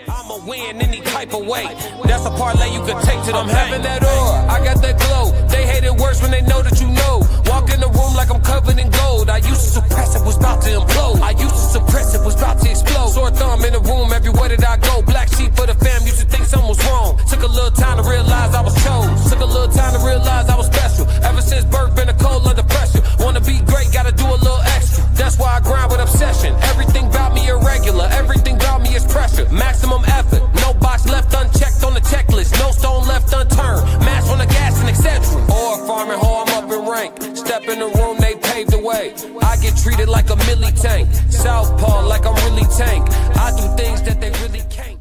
I'ma win any type of way. That's a parlay you could take to the I'm having that aura, I got that glow. They hate it worse when they know that you know. Walk in the room like I'm covered in gold. I used to suppress it, was about to implode. I used to suppress it, was about to explode. Sore thumb in the room, everywhere that I go. Black sheep for the fam, used to think something was wrong. Took a little time to realize I was chose. Took a little time to realize I was special. Ever since birth, been a cold under pressure. Wanna be great, gotta do a little extra. That's why I grind with obsession. Everything about me irregular, everything about me is pressure. Maximum effort, no box left unchecked on the checklist. No stone left unturned, mash on the gas and etc. Or farming hoe, I'm up in rank. Step in the room, they paved the way. I get treated like a milli tank. Southpaw like I'm really tank. I do things that they really can't.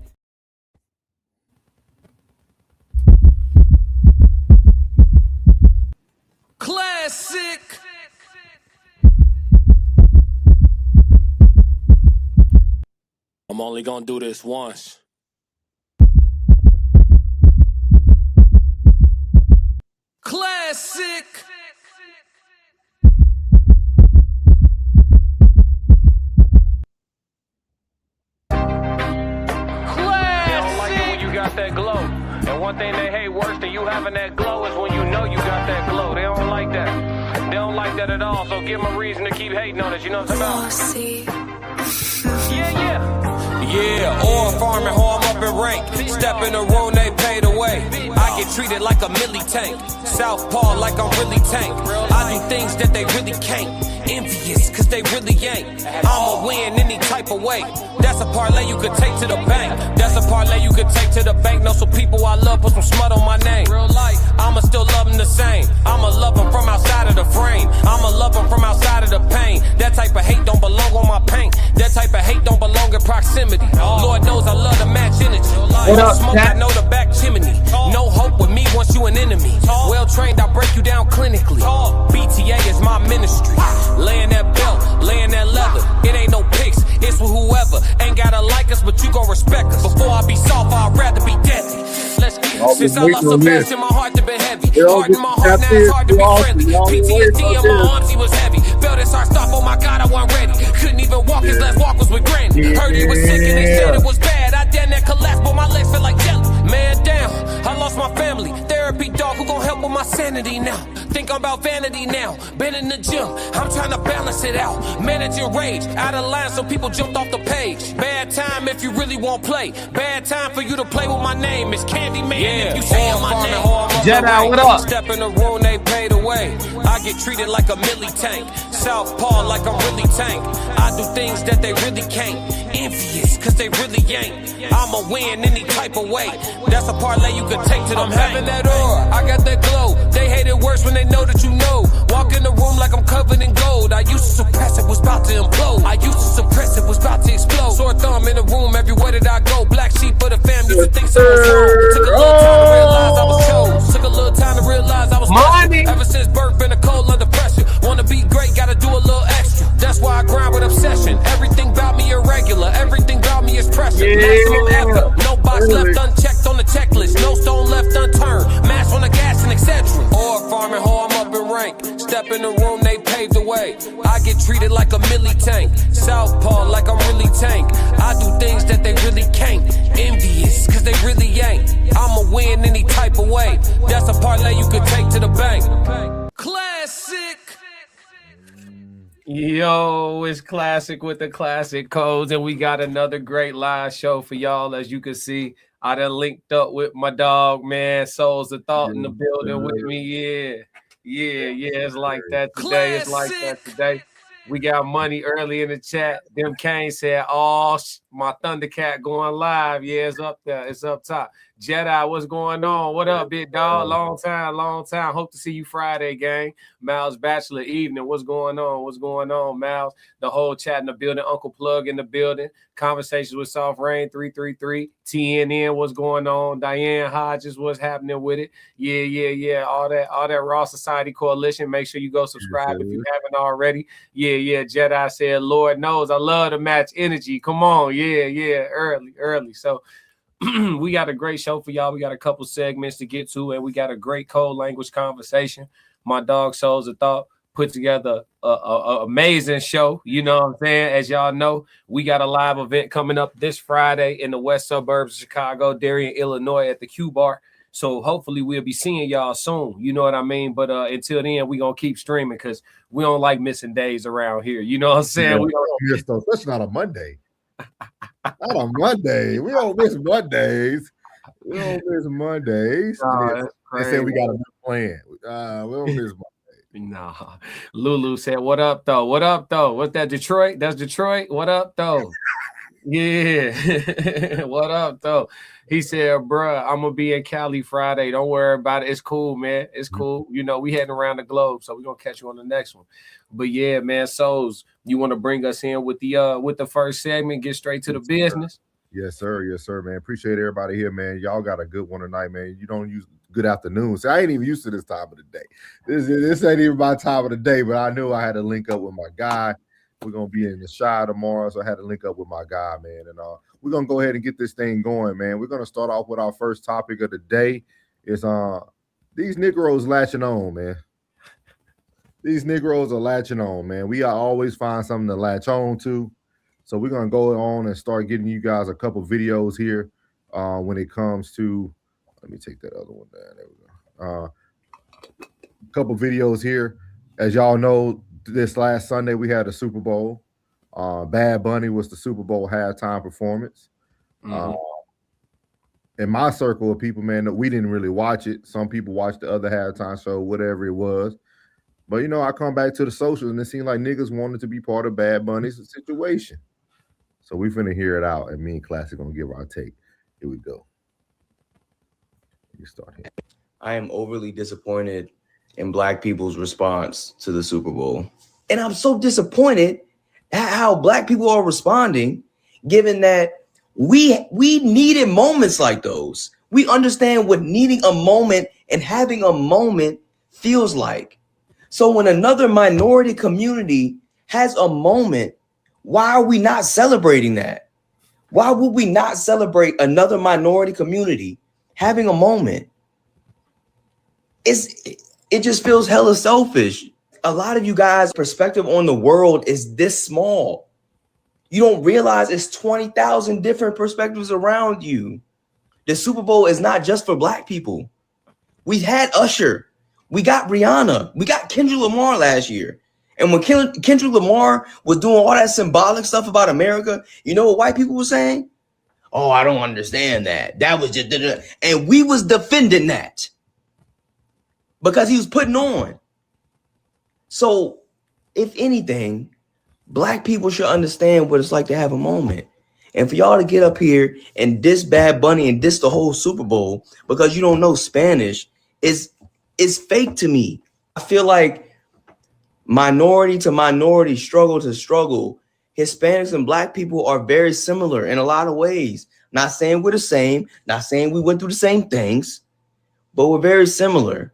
Classic. I'm only gonna do this once. Classic. Got that glow. And one thing they hate worse than you having that glow is when you know you got that glow. They don't like that. They don't like that at all. So give them a reason to keep hating on it. You know what I'm talking about? Yeah, or farming hoe, I'm up in rank. Step in the room, they paid away. I get treated like a milli tank. Southpaw like I'm really tank. I do things that they really can't. Envious, cause they really ain't. I'ma win any type of way. That's a parlay you could take to the bank. That's a parlay you could take to the bank. Know some people I love, put some smut on my name. I'ma still love them the same. I'ma love them from outside of the frame. I'ma love them from outside of the pain. That type of hate don't belong on my paint. That type of hate don't belong in proximity. Lord knows I love to match energy. Smoke, I know the back chimney. No hope with me once you an enemy. Well trained, I break you down clinically. BTA is my ministry. Laying that belt, laying that leather. It ain't no pics, it's with whoever. Ain't gotta like us, but you gon' respect us. Before I be soft, I'd rather be deadly. Let's get it. Since I lost Sebastian, my heart to be heavy. Heart in my heart, now it's hard to be friendly. PTSD in my arms, he was heavy. Felt his heart stop, oh my God, I wasn't ready. Couldn't even walk, his last walk was with Granny. Heard he was sick and they said it was bad. I damn that collapsed, but my legs felt like jelly. Man down, I lost my family. Therapy dog, who gon' help with my sanity now? Think I'm about vanity now. Been in the gym, I'm trying to balance it out. Managing rage, out of line, so people jumped off the page. Bad time if you really won't play. Bad time for you to play with my name. It's Candyman if you say my name. Jedi, what up? Step in the room, they paid away. I get treated like a milli tank. Southpaw like I'm really tank. I do things that they really can't. Envious, cause they really ain't. I'ma win any type of way. That's a parlay you could take to the bank. I'm having that aura, I got that glow. They hate it worse when they know that you know. Walk in the room like I'm covered in gold. I used to suppress it, was about to implode. I used to suppress it, was about to explode. Sore thumb in the room, everywhere that I go. Black sheep for the fam, used to think something was wrong. Took a little time to realize I was chose. Took a little time to realize I was special. Ever since birth, been a cold under pressure. Wanna be great, gotta do a little extra. That's why I grind with obsession. Everything about me irregular, everything about me is pressure. Maximum effort, no box left unchecked on the checklist. No stone left unturned, mash on the gas and etc. Or farming hoe, I'm up in rank. Step in the room, they paved the way. I get treated like a milli tank. Southpaw like I'm really tank. I do things that they really can't. Envious, cause they really ain't. I'ma win any type of way. That's a parlay you could take to the bank. Classic. Yo, it's Classic with the classic codes, and we got another great live show for y'all. As you can see, I done linked up with my dog, man. Souls of Thought in the building with me. Yeah. It's like that today. It's like that today. We got money early in the chat. Them Kane said, "Oh, my Thundercat going live." Yeah, it's up there. It's up top. Jedi, what's going on? What up, big dog? Long time. Hope to see you Friday, gang. Miles Bachelor Evening. What's going on, Miles? The whole chat in the building. Uncle Plug in the building. Conversations with Soft Rain 333. TNN, what's going on? Diane Hodges, what's happening with it? Yeah. All that Raw Society Coalition. Make sure you go subscribe if you haven't already. Yeah. Jedi said, Lord knows I love to match energy. Come on. Yeah. Early. So we got a great show for y'all. We got a couple segments to get to, and we got a great code language conversation. My dog Souls of Thought put together a amazing show. You know what I'm saying? As y'all know, we got a live event coming up this Friday in the west suburbs of Chicago, Darien, Illinois, at the Q Bar. So hopefully we'll be seeing y'all soon. You know what I mean? But until then, we're going to keep streaming because we don't like missing days around here. You know what I'm saying? Yeah, we don't miss those. That's not a Monday. Not a Monday. We don't miss Mondays. We don't miss Mondays. They say we got a new plan. We don't miss Mondays. Nah. Lulu said, what up, though? What up, though? What's that, Detroit? That's Detroit? What up, though? Yeah. What up, though? He said, bruh, I'm going to be in Cali Friday. Don't worry about it. It's cool, man. It's cool. You know, we heading around the globe, so we're going to catch you on the next one. But, yeah, man, Souls, you want to bring us in with the first segment, get straight to the business? Yes, sir. Yes, sir, man. Appreciate everybody here, man. Y'all got a good one tonight, man. You don't use good afternoon. See, I ain't even used to this time of the day. This ain't even my time of the day, but I knew I had to link up with my guy. We're going to be in the Shy tomorrow, so I had to link up with my guy, man. And we're going to go ahead and get this thing going, man. We're going to start off with our first topic of the day. Is these Negroes latching on, man. These Negroes are latching on, man. We always find something to latch on to. So we're going to go on and start getting you guys a couple videos here when it comes to, let me take that other one down. There we go. A couple videos here. As y'all know, this last Sunday we had a Super Bowl. Bad Bunny was the Super Bowl halftime performance. Mm-hmm. In my circle of people, man, we didn't really watch it. Some people watched the other halftime show, whatever it was. But, you know, I come back to the socials and it seemed like niggas wanted to be part of Bad Bunny's situation. So we finna hear it out, and me and Classic gonna give our take. Here we go. You start here. I am overly disappointed in Black people's response to the Super Bowl. And I'm so disappointed at how Black people are responding, given that we needed moments like those. We understand what needing a moment and having a moment feels like. So when another minority community has a moment, why are we not celebrating that? Why would we not celebrate another minority community having a moment? It just feels hella selfish. A lot of you guys' perspective on the world is this small. You don't realize it's 20,000 different perspectives around you. The Super Bowl is not just for Black people. We've had Usher. We got Rihanna. We got Kendrick Lamar last year. And when Kendrick Lamar was doing all that symbolic stuff about America, you know what white people were saying? Oh, I don't understand that. That was just, and we was defending that because he was putting on. So if anything, Black people should understand what it's like to have a moment. And for y'all to get up here and diss Bad Bunny and diss the whole Super Bowl because you don't know Spanish is fake to me. I feel like minority to minority, struggle to struggle, Hispanics and Black people are very similar in a lot of ways. Not saying we're the same, not saying we went through the same things, but we're very similar.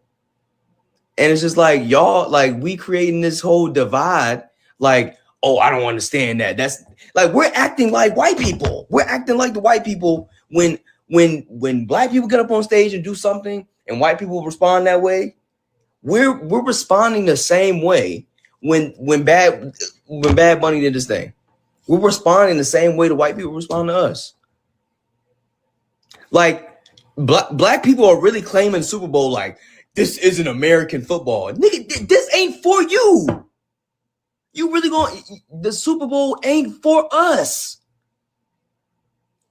And it's just like, y'all, like we creating this whole divide, like, oh, I don't understand that. That's like, we're acting like white people. We're acting like the white people when Black people get up on stage and do something and white people respond that way. We're responding the same way when Bad Bunny did this thing. We're responding the same way the white people respond to us. Like black people are really claiming Super Bowl like this isn't American football. Nigga, this ain't for you. You really the Super Bowl ain't for us.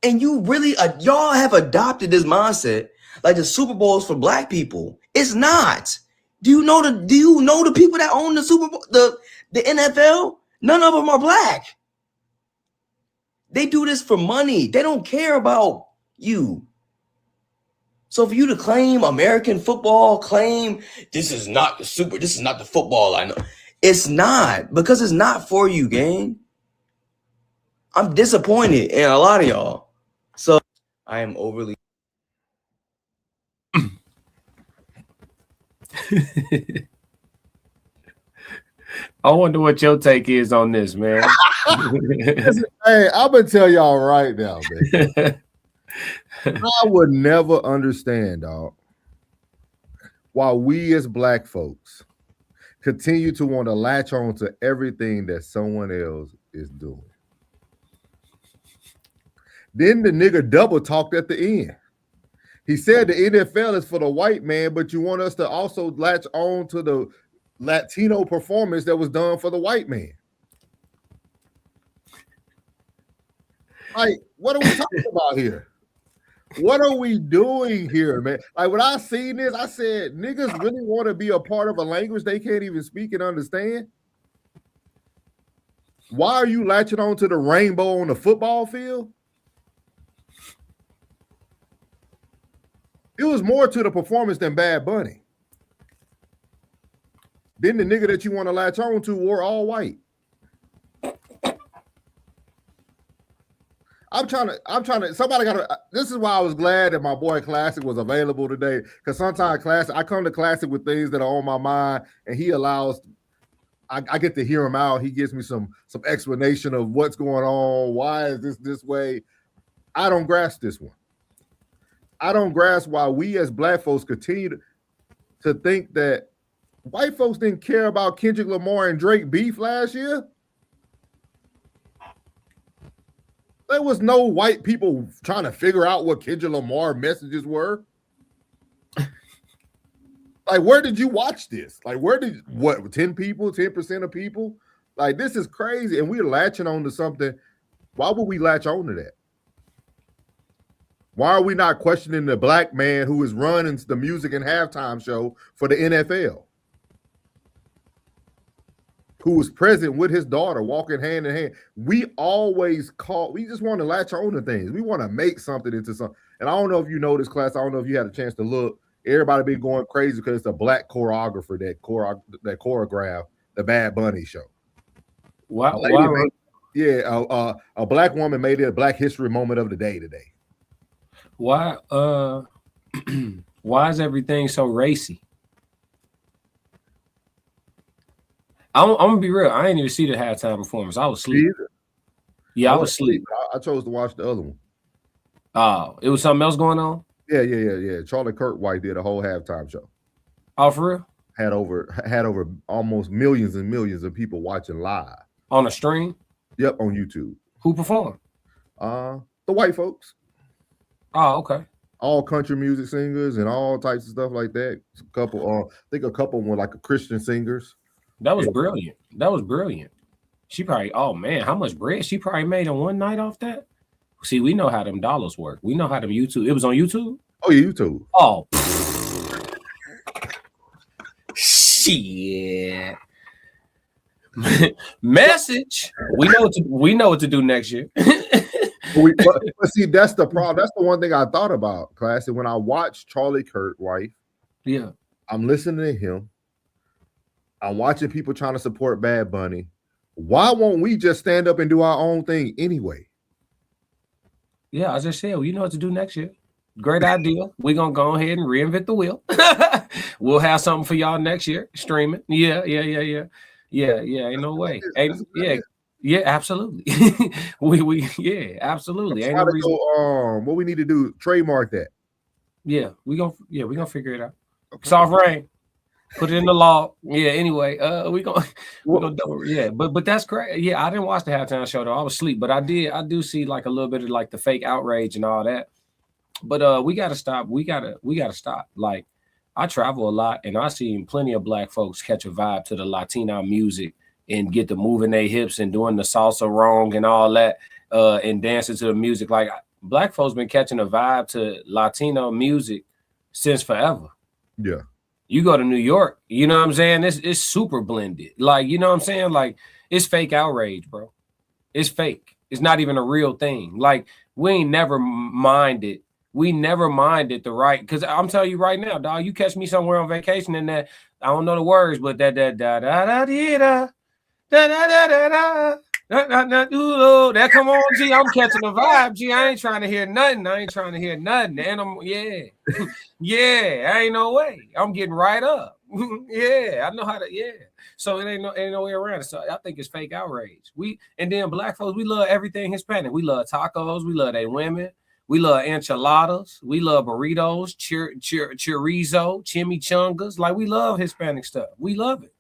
And you really y'all have adopted this mindset like the Super Bowl is for Black people. It's not. Do you know the people that own the Super Bowl, the NFL? None of them are Black. They do this for money. They don't care about you. So for you to claim American football, claim this is not the football I know. It's not, because it's not for you, gang. I'm disappointed in a lot of y'all. So I am overly I wonder what your take is on this, man. Hey, I'm gonna tell y'all right now, man. I would never understand, dog, why we as Black folks continue to want to latch on to everything that someone else is doing. Then the nigga double talked at the end. He said the NFL is for the white man, but you want us to also latch on to the Latino performance that was done for the white man. Like, what are we talking about here? What are we doing here, man? Like, when I seen this, I said, niggas really want to be a part of a language they can't even speak and understand? Why are you latching on to the rainbow on the football field? It was more to the performance than Bad Bunny. Then the nigga that you want to latch on to wore all white. I'm trying to, somebody got to, this is why I was glad that my boy Classic was available today. Because sometimes I come to Classic with things that are on my mind, and he allows, I get to hear him out. He gives me some explanation of what's going on. Why is this way? I don't grasp this one. I don't grasp why we as black folks continue to think that white folks didn't care about Kendrick Lamar and Drake beef last year. There was no white people trying to figure out what Kendrick Lamar messages were. Like, where did you watch this? Like, 10 people, 10% of people? Like, this is crazy. And we're latching on to something. Why would we latch on to that? Why are we not questioning the black man who is running the music and halftime show for the NFL? Who was present with his daughter, walking hand in hand. We just want to latch on to things. We want to make something into something. And I don't know if you know this, Class. I don't know if you had a chance to look. Everybody been going crazy because it's a black choreographer that choreographed the Bad Bunny show. Wow. A black woman made it a Black History Moment of the day today. Why is everything so racy? I'm gonna be real. I ain't even see the halftime performance. I was asleep. Yeah, I was asleep. I chose to watch the other one. Oh, it was something else going on? Yeah. Charlie Kirk White did a whole halftime show. Oh, for real? Had over almost millions and millions of people watching live. On a stream? Yep, on YouTube. Who performed? The white folks. Oh, okay. All country music singers and all types of stuff like that. I think a couple were like Christian singers. That was brilliant. She probably, oh man, how much bread she probably made in one night off that? See, we know how them dollars work. We know how them YouTube. It was on YouTube? Oh, yeah, YouTube. Oh. Shit. Message. We know what to do next year. but see, that's the problem. That's the one thing I thought about, Classic. When I watched Charlie Kirk White, yeah, I'm listening to him. I'm watching people trying to support Bad Bunny. Why won't we just stand up and do our own thing anyway? Yeah, I just said, you know what to do next year. Great idea. We're going to go ahead and reinvent the wheel. We'll have something for y'all next year, streaming. Yeah. Ain't no way. Yeah, absolutely. we absolutely. Ain't no reason. What we need to do, trademark that. Yeah, we're gonna figure it out. Okay. Soft rain. Put it in the law. Yeah, anyway, we're gonna do it. Yeah, but that's great. Yeah, I didn't watch the halftime show though. I was asleep, but I do see like a little bit of like the fake outrage and all that. But we gotta stop. We gotta stop. Like, I travel a lot and I seen plenty of black folks catch a vibe to the Latino music and get to moving their hips and doing the salsa wrong and all that, and dancing to the music. Like, black folks been catching a vibe to Latino music since forever. Yeah. You go to New York, you know what I'm saying? It's super blended. Like, you know what I'm saying? Like, it's fake outrage, bro. It's fake. It's not even a real thing. Like, we ain't never minded. We never minded the right, because I'm telling you right now, dog, you catch me somewhere on vacation and that, I don't know the words, but that that come on, G. I'm catching the vibe, G. I ain't trying to hear nothing. And I'm I ain't no way. I'm getting right up. I know how to. So it ain't no way around it. So I think it's fake outrage. And then black folks, we love everything Hispanic. We love tacos. We love their women. We love enchiladas. We love burritos, chorizo, chimichangas. Like, we love Hispanic stuff. We love it.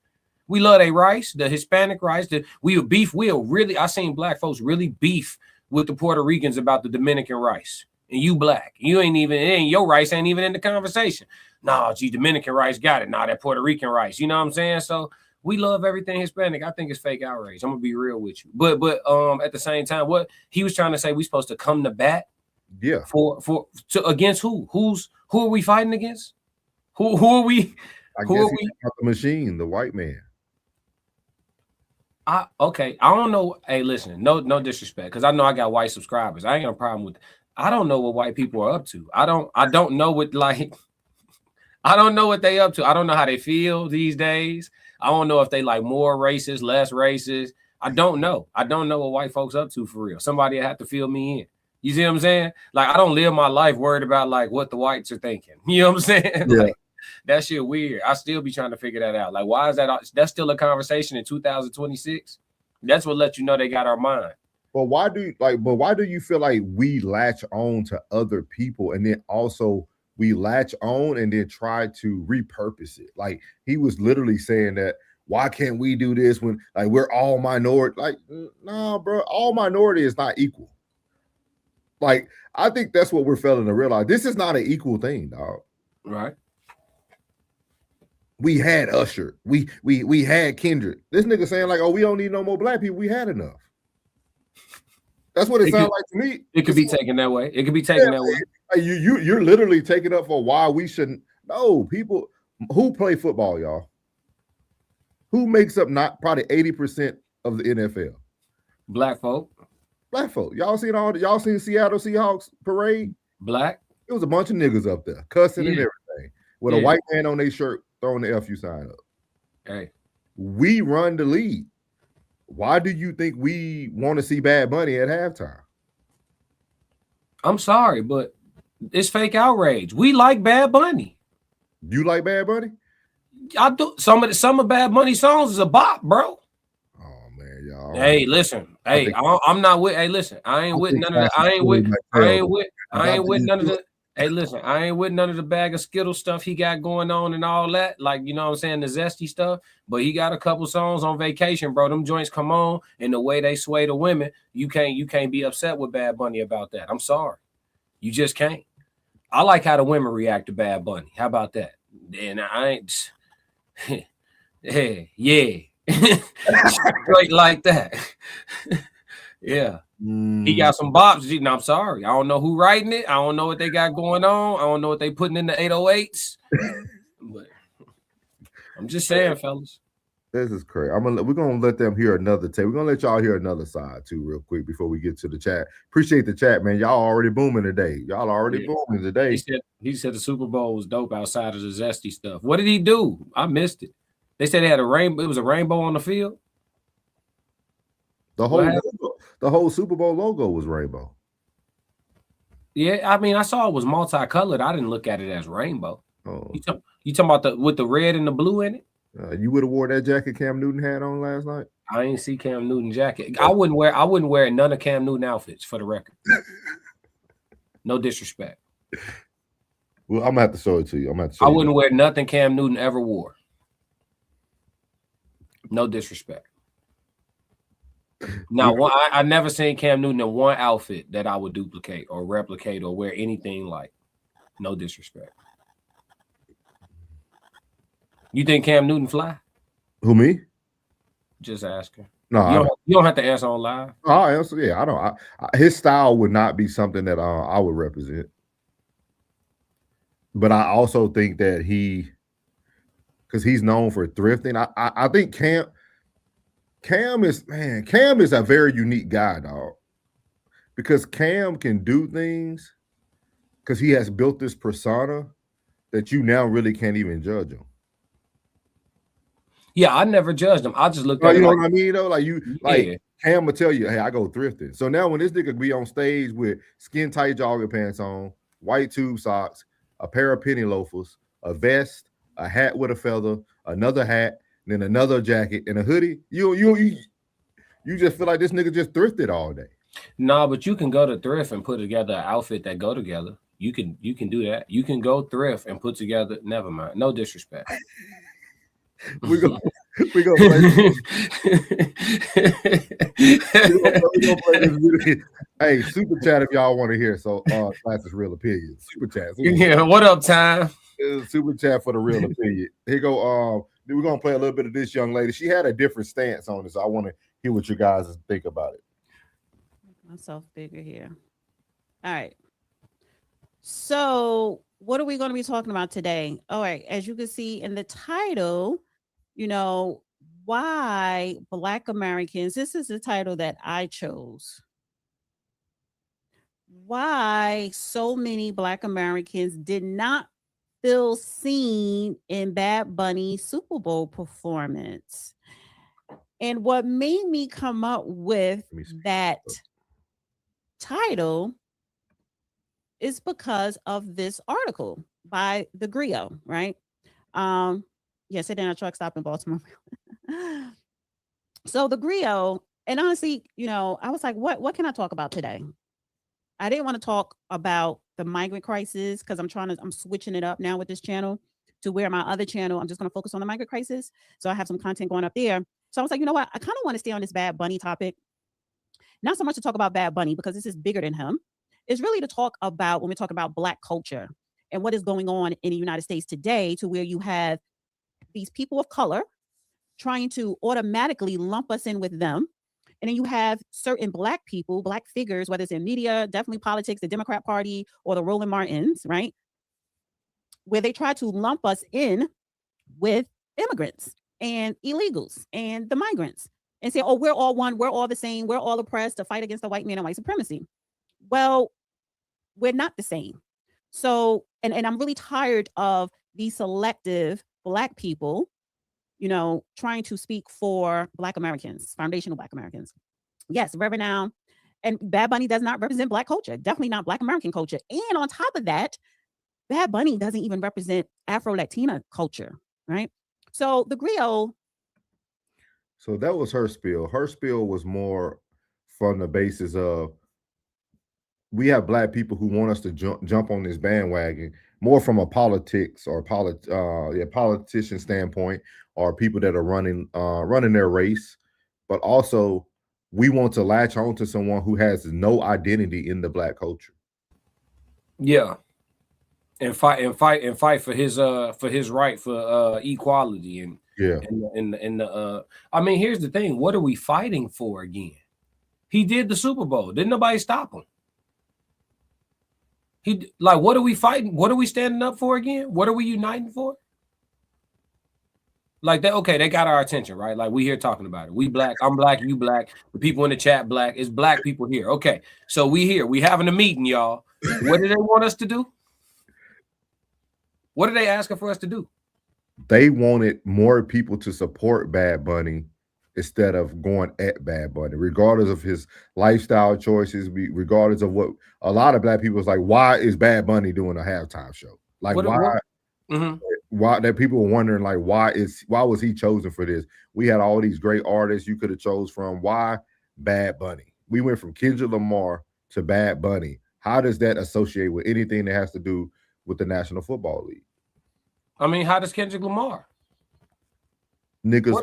We love their rice, the Hispanic rice. I seen black folks really beef with the Puerto Ricans about the Dominican rice. And you black. Your rice ain't even in the conversation. Nah, gee, Dominican rice got it. Nah, that Puerto Rican rice. You know what I'm saying? So we love everything Hispanic. I think it's fake outrage. I'm gonna be real with you. But at the same time, what he was trying to say, we supposed to come to bat. Yeah. Against who? Who are we fighting against? Who are we? Who are we? The machine, the white man. Okay. I don't know. Hey, listen, no disrespect, because I know I got white subscribers. I ain't got a problem with it. I don't know what white people are up to. I don't know what I don't know what they up to. I don't know how they feel these days. I don't know if they like more racist, less racist. I don't know. I don't know what white folks up to for real. Somebody have to fill me in. You see what I'm saying? Like, I don't live my life worried about like what the whites are thinking. You know what I'm saying? Yeah. Like, that shit weird. I still be trying to figure that out. Like, why is that's still a conversation in 2026? That's what lets you know they got our mind. But why do you feel like we latch on to other people and then also we latch on and then try to repurpose it? Like, he was literally saying that, why can't we do this when like we're all minority? Like, nah, bro, all minority is not equal. Like, I think that's what we're failing to realize. This is not an equal thing, dog. Right. We had Usher. We had Kendrick. This nigga saying like, oh, we don't need no more black people. We had enough. That's what it sounds like to me. It could be taken that way. It could be taken that way. You're literally taking up for why we shouldn't. No, people who play football, y'all. Who makes up not probably 80% of the NFL? Black folk. Black folk. Y'all seen Seattle Seahawks parade? Black. It was a bunch of niggas up there cussing and everything with a white man on their shirt throwing the FU sign up. Hey, we run the league. Why do you think we want to see Bad Bunny at halftime? I'm sorry, but it's fake outrage. We like Bad Bunny. You like Bad Bunny? I do. Some of Bad Bunny songs is a bop, bro. Oh man, y'all. Hey, listen. Hey, I'm not with. Hey, listen. I ain't with none of the. I ain't with none of the. Hey, listen. I ain't with none of the bag of Skittles stuff he got going on and all that. Like, you know what I'm saying, the zesty stuff. But he got a couple songs on Vacation, bro. Them joints come on, and the way they sway the women, you can't be upset with Bad Bunny about that. I'm sorry, you just can't. I like how the women react to Bad Bunny. How about that? And I ain't. Hey, yeah. Straight like that. Yeah. He got some bops. No, I'm sorry. I don't know who writing it. I don't know what they got going on. I don't know what they putting in the 808s. But I'm just saying, fellas. This is crazy. We're gonna let them hear another tape. We're gonna let y'all hear another side too, real quick, before we get to the chat. Appreciate the chat, man. Y'all already booming today. Booming today. He said the Super Bowl was dope outside of the zesty stuff. What did he do? I missed it. They said they had a rainbow. It was a rainbow on the field. The whole Super Bowl logo was rainbow. Yeah, I mean, I saw it was multicolored. I didn't look at it as rainbow. Oh. You talking about with the red and the blue in it? You would have wore that jacket Cam Newton had on last night? I ain't see Cam Newton jacket. I wouldn't wear none of Cam Newton outfits, for the record. No disrespect. Well, I'm gonna have to show it to you. I wouldn't wear nothing Cam Newton ever wore. No disrespect. Now, I never seen Cam Newton in one outfit that I would duplicate or replicate or wear anything like. No disrespect. You think Cam Newton fly? Who, me? Just asking. No, you don't have to answer on live. Oh, answer. Yeah, I don't. His style would not be something that I would represent. But I also think that because he's known for thrifting. I think Cam is a very unique guy, dog. Because Cam can do things because he has built this persona that you now really can't even judge him. Yeah, I never judged him. I just looked at you it know like, what I mean, though? Cam will tell you, hey, I go thrifting. So now when this nigga be on stage with skin tight jogging pants on, white tube socks, a pair of penny loafers, a vest, a hat with a feather, another hat, then another jacket and a hoodie, you just feel like this nigga just thrifted all day. No, but you can go to thrift and put together an outfit that go together. You can do that. You can go thrift and put together. Never mind. No disrespect. We're We gonna play this video. Hey, super chat if y'all want to hear. So Class's real opinion. Super chat. Yeah, what up, time? Super chat for the real opinion. Here go. We're gonna play a little bit of this young lady. She had a different stance on this. So I want to hear what you guys think about it. Myself bigger here. All right. So what are we going to be talking about today? All right. As you can see in the title, you know, why Black Americans, this is the title that I chose. Why so many Black Americans did not feel seen in Bad Bunny's Super Bowl performance. And what made me come up with that title is because of this article by the Griot, right? Sit down at a truck stop in Baltimore. So the Griot, and honestly, you know, I was like, what can I talk about today? I didn't want to talk about the migrant crisis because I'm switching it up now with this channel to where my other channel, I'm just going to focus on the migrant crisis. So I have some content going up there. So I was like, you know what? I kind of want to stay on this Bad Bunny topic. Not so much to talk about Bad Bunny because this is bigger than him. It's really to talk about when we talk about Black culture and what is going on in the United States today, to where you have these people of color trying to automatically lump us in with them. And then you have certain Black people, Black figures, whether it's in media, definitely politics, the Democrat Party, or the Roland Martins, right? Where they try to lump us in with immigrants and illegals and the migrants and say, oh, we're all one, we're all the same, we're all oppressed to fight against the white man and white supremacy. Well, we're not the same. So, and I'm really tired of these selective Black people, you know, trying to speak for Black Americans, foundational Black Americans. Yes, Reverend now. And Bad Bunny does not represent Black culture, definitely not Black American culture. And on top of that, Bad Bunny doesn't even represent Afro-Latina culture, right? So the Griot. So that was her spiel. Her spiel was more from the basis of, we have Black people who want us to jump on this bandwagon, more from a politics or politician standpoint, or people that are running their race, but also we want to latch on to someone who has no identity in the Black culture. Yeah, and fight for his right for equality and yeah. And I mean, here's the thing: what are we fighting for again? He did the Super Bowl. Didn't nobody stop him? What are we fighting? What are we standing up for again? What are we uniting for? Like that, okay, they got our attention, right? Like we here talking about it. We Black, I'm Black, you Black, the people in the chat Black, it's Black people here. Okay, so we here, we having a meeting, y'all. What do they want us to do? What are they asking for us to do? They wanted more people to support Bad Bunny instead of going at Bad Bunny, regardless of his lifestyle choices, regardless of what a lot of Black people was like, why is Bad Bunny doing a halftime show? Like why that people were wondering, like, why was he chosen for this? We had all these great artists you could have chose from. Why Bad Bunny? We went from Kendrick Lamar to Bad Bunny. How does that associate with anything that has to do with the National Football League? I mean, how does Kendrick Lamar? Niggas.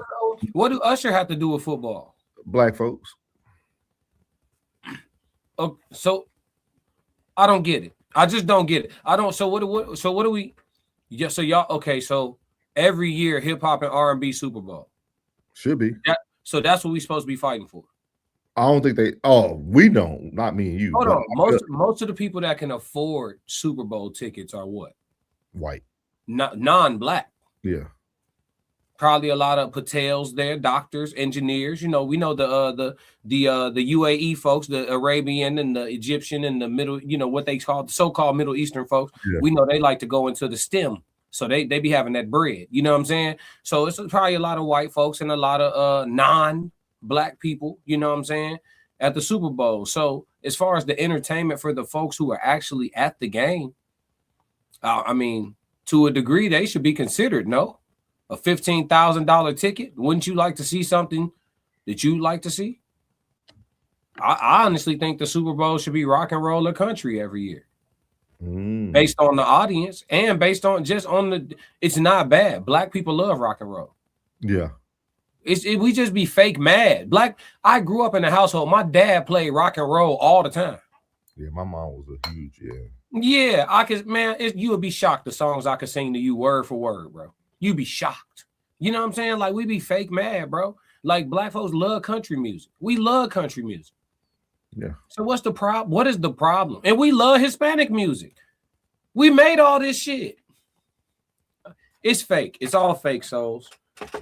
What do Usher have to do with football? Black folks. Oh, so I don't get it. I just don't get it. I don't. So what do we? Yeah. So y'all. Okay. So every year, hip hop and R&B Super Bowl should be. So that's what we're supposed to be fighting for. I don't think they. Oh, we don't. Not me and you. Hold on. Most of the people that can afford Super Bowl tickets are what? White. Non-Black. Yeah. Probably a lot of Patels there, doctors, engineers. You know, we know the UAE folks, the Arabian and the Egyptian and the middle, you know, what they call the so-called Middle Eastern folks. Yeah. We know they like to go into the STEM. So they be having that bread. You know what I'm saying? So it's probably a lot of white folks and a lot of non-Black people, you know what I'm saying, at the Super Bowl. So as far as the entertainment for the folks who are actually at the game, I mean, to a degree, they should be considered, no? A $15,000 ticket. Wouldn't you like to see something that you'd like to see? I honestly think the Super Bowl should be rock and roll or country every year. Based on the audience and based on just on the, it's not bad. Black people love rock and roll. Yeah. We just be fake mad. I grew up in a household. My dad played rock and roll all the time. Yeah, my mom was a huge, Yeah, I could, man, you would be shocked the songs I could sing to you word for word, bro. You'd be shocked. You know what I'm saying? Like, we be fake mad, bro. Like, black folks love country music. We love country music. Yeah. So what's the problem? What is the problem? And we love Hispanic music. We made all this shit. It's fake. It's all fake, souls.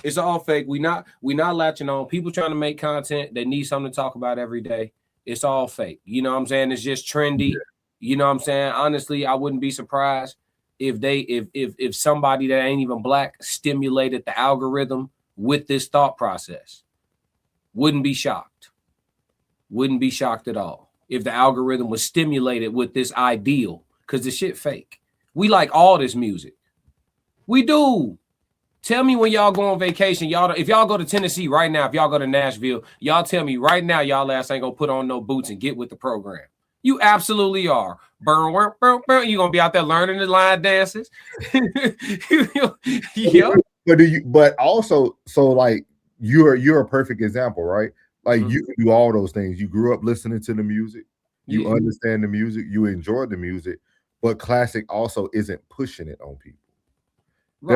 It's all fake. We not latching on. People trying to make content that need something to talk about every day. It's all fake. You know what I'm saying? It's just trendy. Yeah. You know what I'm saying? Honestly, I wouldn't be surprised if somebody that ain't even black stimulated the algorithm with this thought process. Wouldn't be shocked. Wouldn't be shocked at all if the algorithm was stimulated with this ideal, because the shit fake. We like all this music. We do. Tell me when y'all go on vacation, y'all. If y'all go to Tennessee right now, if y'all go to Nashville, y'all tell me right now, y'all ass ain't gonna put on no boots and get with the program. You absolutely are. Burn, burn, burn. You gonna be out there learning the line dances. Yep. But also, so like you're a perfect example, right? Like you can do all those things. You grew up listening to the music, you understand the music, you enjoy the music, but classic also isn't pushing it on people. Right.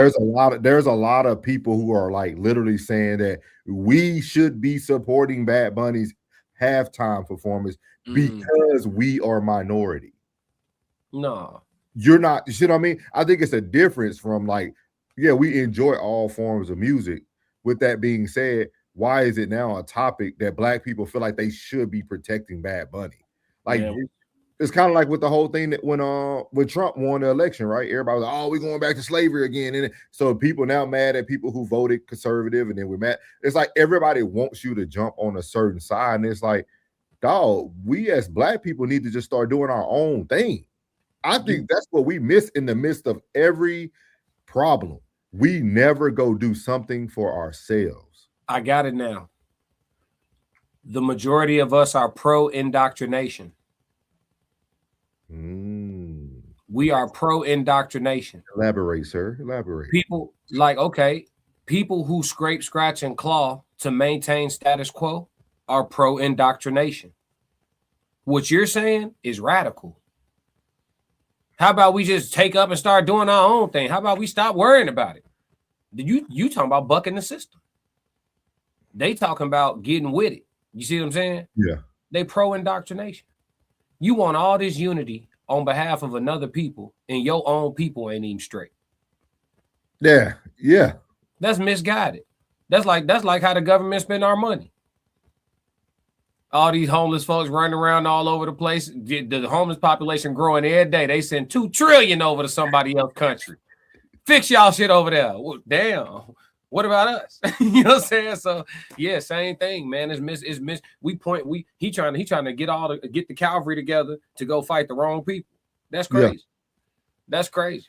There's a lot of people who are like literally saying that we should be supporting Bad Bunny's halftime performance because we are minority. No, you're not. You see what I mean? I think it's a difference from like, yeah, we enjoy all forms of music. With that being said, why is it now a topic that black people feel like they should be protecting Bad Bunny? Like, it's kind of like with the whole thing that when Trump won the election, right? Everybody was like, oh, we're going back to slavery again. And so people now mad at people who voted conservative, and then we're mad. It's like everybody wants you to jump on a certain side. And it's like, dog, we as black people need to just start doing our own thing. I think that's what we miss in the midst of every problem. We never go do something for ourselves. I got it now. The majority of us are pro-indoctrination. We are pro-indoctrination. Elaborate, sir. Elaborate. People like, okay, people who scrape, scratch, and claw to maintain status quo are pro-indoctrination. What you're saying is radical. How about we just take up and start doing our own thing? How about we stop worrying about it? You talking about bucking the system. They talking about getting with it. You see what I'm saying? Yeah. They pro-indoctrination. You want all this unity on behalf of another people, and your own people ain't even straight. Yeah. That's misguided. That's like how the government spend our money. All these homeless folks running around all over the place. The homeless population growing every day. They send $2 trillion over to somebody else's country. Fix y'all shit over there. Well, damn. What about us? You know what I'm saying? So yeah, same thing, man. He trying to get the cavalry together to go fight the wrong people. That's crazy. Yeah. That's crazy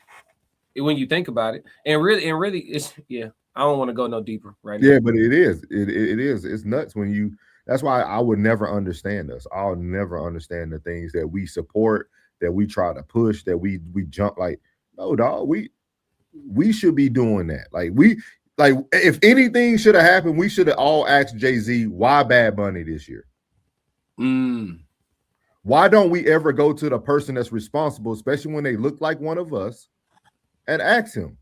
when you think about it. And really, it's I don't want to go no deeper right now. Yeah, but it is. It is. It's nuts when you. That's why I would never understand us. I'll never understand the things that we support, that we try to push, that we jump like, no, dog. We should be doing that. Like, if anything should have happened, we should have all asked Jay-Z, why Bad Bunny this year? Why don't we ever go to the person that's responsible, especially when they look like one of us, and ask him,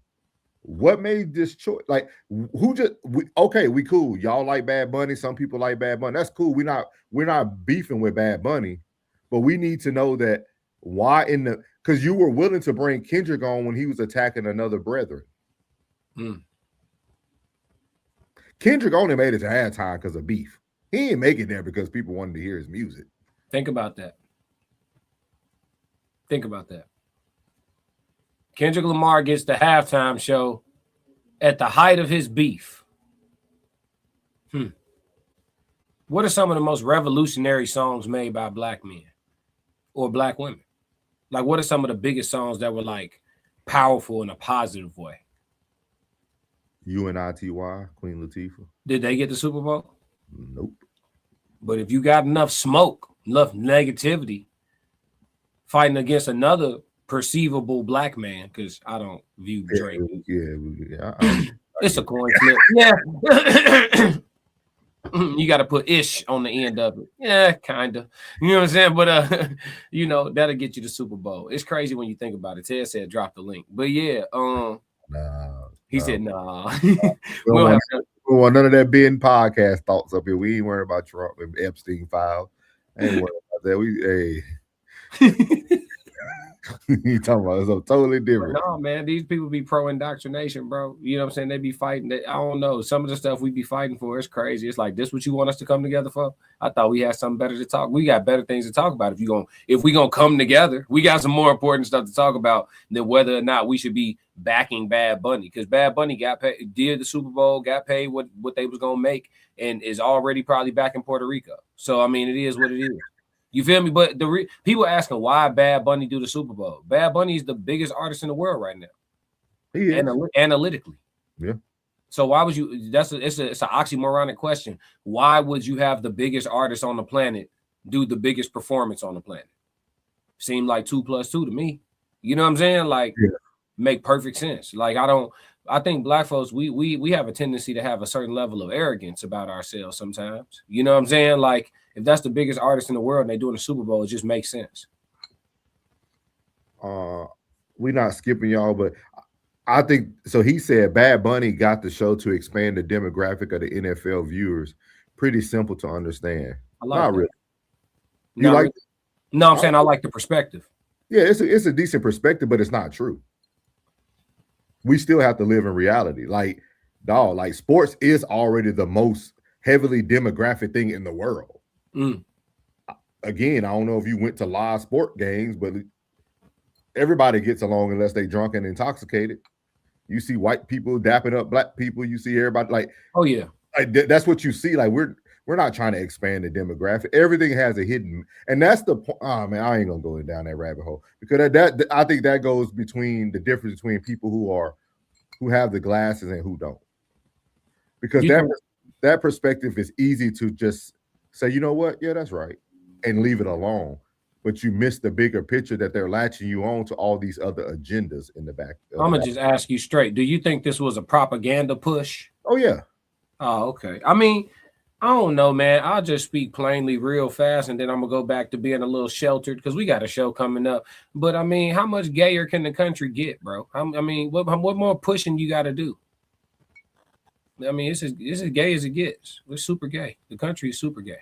what made this choice? Like, we cool. Y'all like Bad Bunny. Some people like Bad Bunny. That's cool. We're not beefing with Bad Bunny, but we need to know that why because you were willing to bring Kendrick on when he was attacking another brethren. Kendrick only made it to halftime because of beef. He didn't make it there because people wanted to hear his music. Think about that. Kendrick Lamar gets the halftime show at the height of his beef. What are some of the most revolutionary songs made by black men or black women? Like, what are some of the biggest songs that were like powerful in a positive way? UNITY, Queen Latifah. Did they get the Super Bowl? Nope. But if you got enough smoke, enough negativity fighting against another perceivable black man, because I don't view Drake. It's a coin flip. Yeah. You got to put ish on the end of it. Yeah, kind of. You know what I'm saying? But you know, that'll get you the Super Bowl. It's crazy when you think about it. Ted said drop the link. But yeah, he said nah. We don't want none of that being podcast thoughts up here. We ain't worried about Trump and Epstein files. Ain't worried about that. You talking about something totally different. No, man, these people be pro indoctrination, bro. You know what I'm saying? They be fighting. I don't know. Some of the stuff we be fighting for is crazy. It's like, this what you want us to come together for? I thought we had something better to talk. We got better things to talk about. If we gonna come together, we got some more important stuff to talk about than whether or not we should be backing Bad Bunny, because Bad Bunny got paid, did the Super Bowl, got paid what they was gonna make, and is already probably back in Puerto Rico. So I mean, it is what it is. You feel me? But people asking why Bad Bunny do the Super Bowl. Bad Bunny is the biggest artist in the world right now. He is. Analytically. Yeah. So why would you? It's an oxymoronic question. Why would you have the biggest artist on the planet do the biggest performance on the planet? Seemed like 2 + 2 to me. You know what I'm saying? Like, make perfect sense. Like, I think black folks, we have a tendency to have a certain level of arrogance about ourselves sometimes. You know what I'm saying? Like, if that's the biggest artist in the world and they're doing the Super Bowl, it just makes sense. We're not skipping y'all, but I think so. He said Bad Bunny got the show to expand the demographic of the NFL viewers. Pretty simple to understand. Not really. You like? No, I'm saying I like the perspective. Yeah, it's a decent perspective, but it's not true. We still have to live in reality. Like, dog, like sports is already the most heavily demographic thing in the world. Again, I don't know if you went to live sport games, but everybody gets along unless they drunk and intoxicated. You see white people dapping up black people. You see everybody like, oh yeah, like that's what you see. Like we're not trying to expand the demographic. Everything has a hidden, and that's the point. Oh man, I ain't gonna go down that rabbit hole because that I think that goes between the difference between people who have the glasses and who don't. Because that perspective is easy to just say, you know what? Yeah, that's right. And leave it alone. But you miss the bigger picture that they're latching you on to all these other agendas in the back. I'm going to just ask you straight. Do you think this was a propaganda push? Oh, yeah. Oh, okay. I mean, I don't know, man. I'll just speak plainly real fast, and then I'm going to go back to being a little sheltered because we got a show coming up. But, I mean, how much gayer can the country get, bro? I mean, what more pushing you got to do? I mean, it's as gay as it gets. We're super gay. The country is super gay.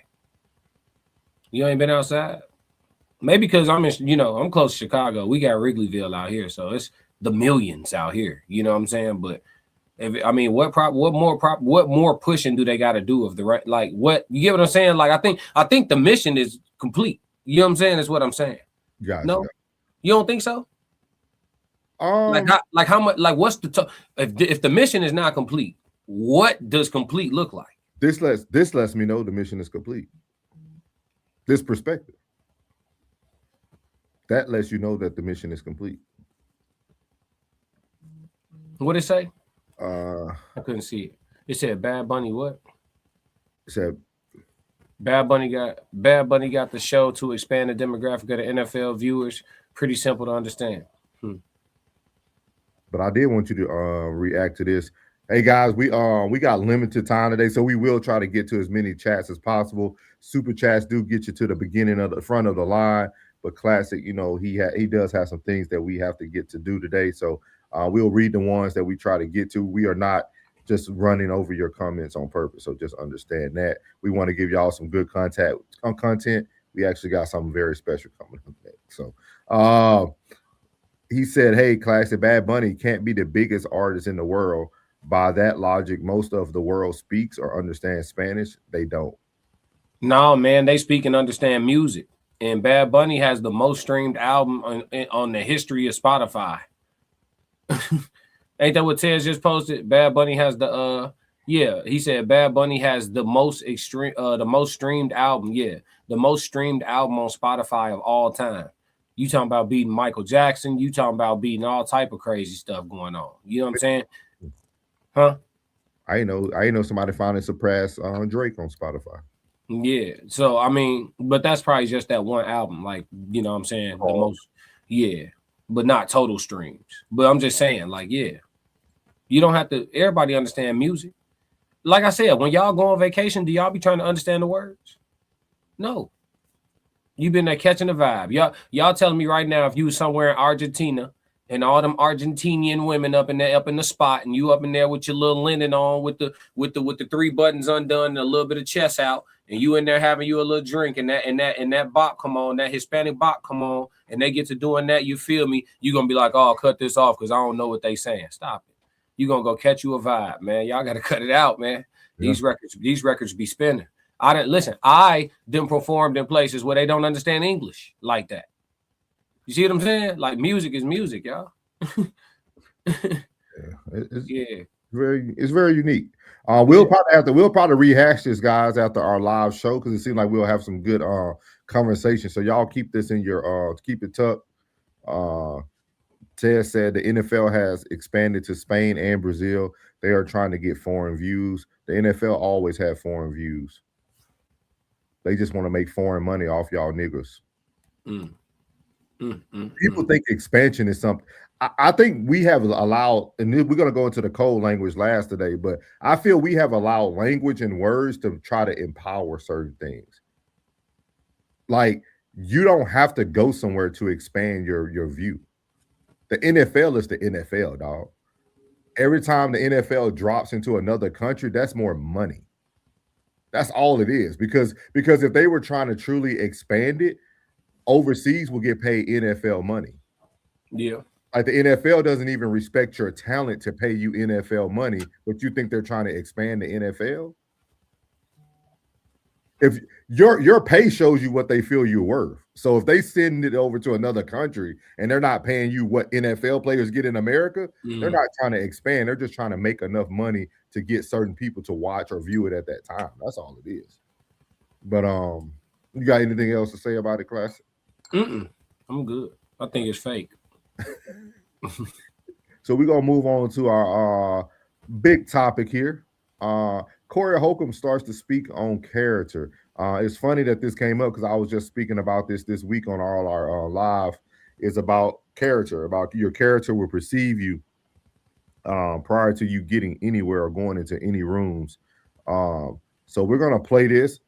You ain't been outside? Maybe because I'm close to Chicago. We got Wrigleyville out here, so it's the millions out here. You know what I'm saying? But what more pushing do they got to do of the right? Like, what you get what I'm saying? Like, I think the mission is complete. You know what I'm saying? That's what I'm saying. Gotcha. No, you don't think so? Like how much? Like, what's if the mission is not complete? What does complete look like? This lets me know the mission is complete. This perspective. That lets you know that the mission is complete. What did it say? I couldn't see it. It said Bad Bunny what? It said Bad Bunny got the show to expand the demographic of the NFL viewers. Pretty simple to understand. But I did want you to react to this. Hey guys, we got limited time today, so we will try to get to as many chats as possible. Super chats do get you to the beginning of the front of the line, but Classic, he does have some things that we have to get to do today. So we'll read the ones that we try to get to. We are not just running over your comments on purpose, so just understand that. We want to give y'all some good content. We actually got something very special coming up next. So he said, hey, Classic, Bad Bunny can't be the biggest artist in the world. By that logic, most of the world speaks or understands Spanish. They don't. No, man, they speak and understand music. And Bad Bunny has the most streamed album on the history of Spotify. Ain't that what Tez just posted? Bad Bunny has he said Bad Bunny has the most streamed album. Yeah, the most streamed album on Spotify of all time. You talking about beating Michael Jackson? You talking about beating all type of crazy stuff going on? You know what I'm saying? Huh? I know somebody finally surpassed Drake on Spotify. Yeah. So I mean, but that's probably just that one album. Like, you know what I'm saying? The most, yeah, but not total streams. But I'm just saying, like, yeah. You don't have to. Everybody understand music. Like I said, when y'all go on vacation, do y'all be trying to understand the words? No. You've been there catching the vibe. Y'all telling me right now, if you was somewhere in Argentina and all them Argentinian women up in the spot, and you up in there with your little linen on, with the 3 buttons undone and a little bit of chest out, and you in there having you a little drink, and that bop come on, that Hispanic bop come on, and they get to doing that, you feel me? You gonna be like, oh, cut this off because I don't know what they saying. Stop it. You gonna go catch you a vibe, man. Y'all gotta cut it out, man. Yeah. These records be spinning. I didn't performed in places where they don't understand English like that. You see what I'm saying? Like, music is music, y'all. It's very unique. We'll probably rehash this, guys, after our live show, because it seems like we'll have some good conversation. So y'all keep this in your keep it tucked. Ted said the NFL has expanded to Spain and Brazil. They are trying to get foreign views. The NFL always had foreign views. They just want to make foreign money off y'all niggas. People think expansion is something. I think we have allowed, and we're going to go into the code language last today, but I feel we have allowed language and words to try to empower certain things. Like, you don't have to go somewhere to expand your view. The NFL is the NFL, dog. Every time the NFL drops into another country, that's more money. That's all it is. Because if they were trying to truly expand it, overseas will get paid NFL money. Yeah. Like, the NFL doesn't even respect your talent to pay you NFL money, but you think they're trying to expand the NFL? If your pay shows you what they feel you're worth. So if they send it over to another country and they're not paying you what NFL players get in America, they're not trying to expand. They're just trying to make enough money to get certain people to watch or view it at that time. That's all it is. But you got anything else to say about it, Classic? I'm good. I think it's fake. So we're gonna move on to our big topic here. Corey Holcomb starts to speak on character. It's funny that this came up because I was just speaking about this week on all our live. Is about character, about your character will perceive you prior to you getting anywhere or going into any rooms. So we're gonna play this.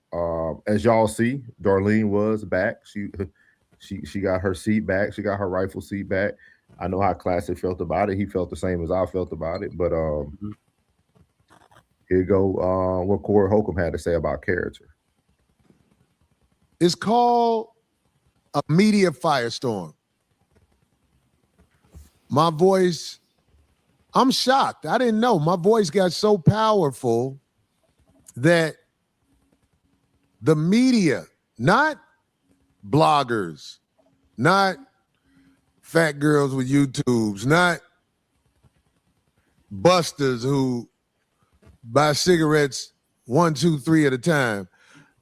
As y'all see, Darlene was back. She got her seat back. She got her rightful seat back. I know how Classic felt about it. He felt the same as I felt about it. But here you go. What Corey Holcomb had to say about character. It's called a media firestorm. My voice, I'm shocked. I didn't know. My voice got so powerful that the media, not bloggers, not fat girls with YouTubes, not busters who buy cigarettes 1, 2, 3 at a time.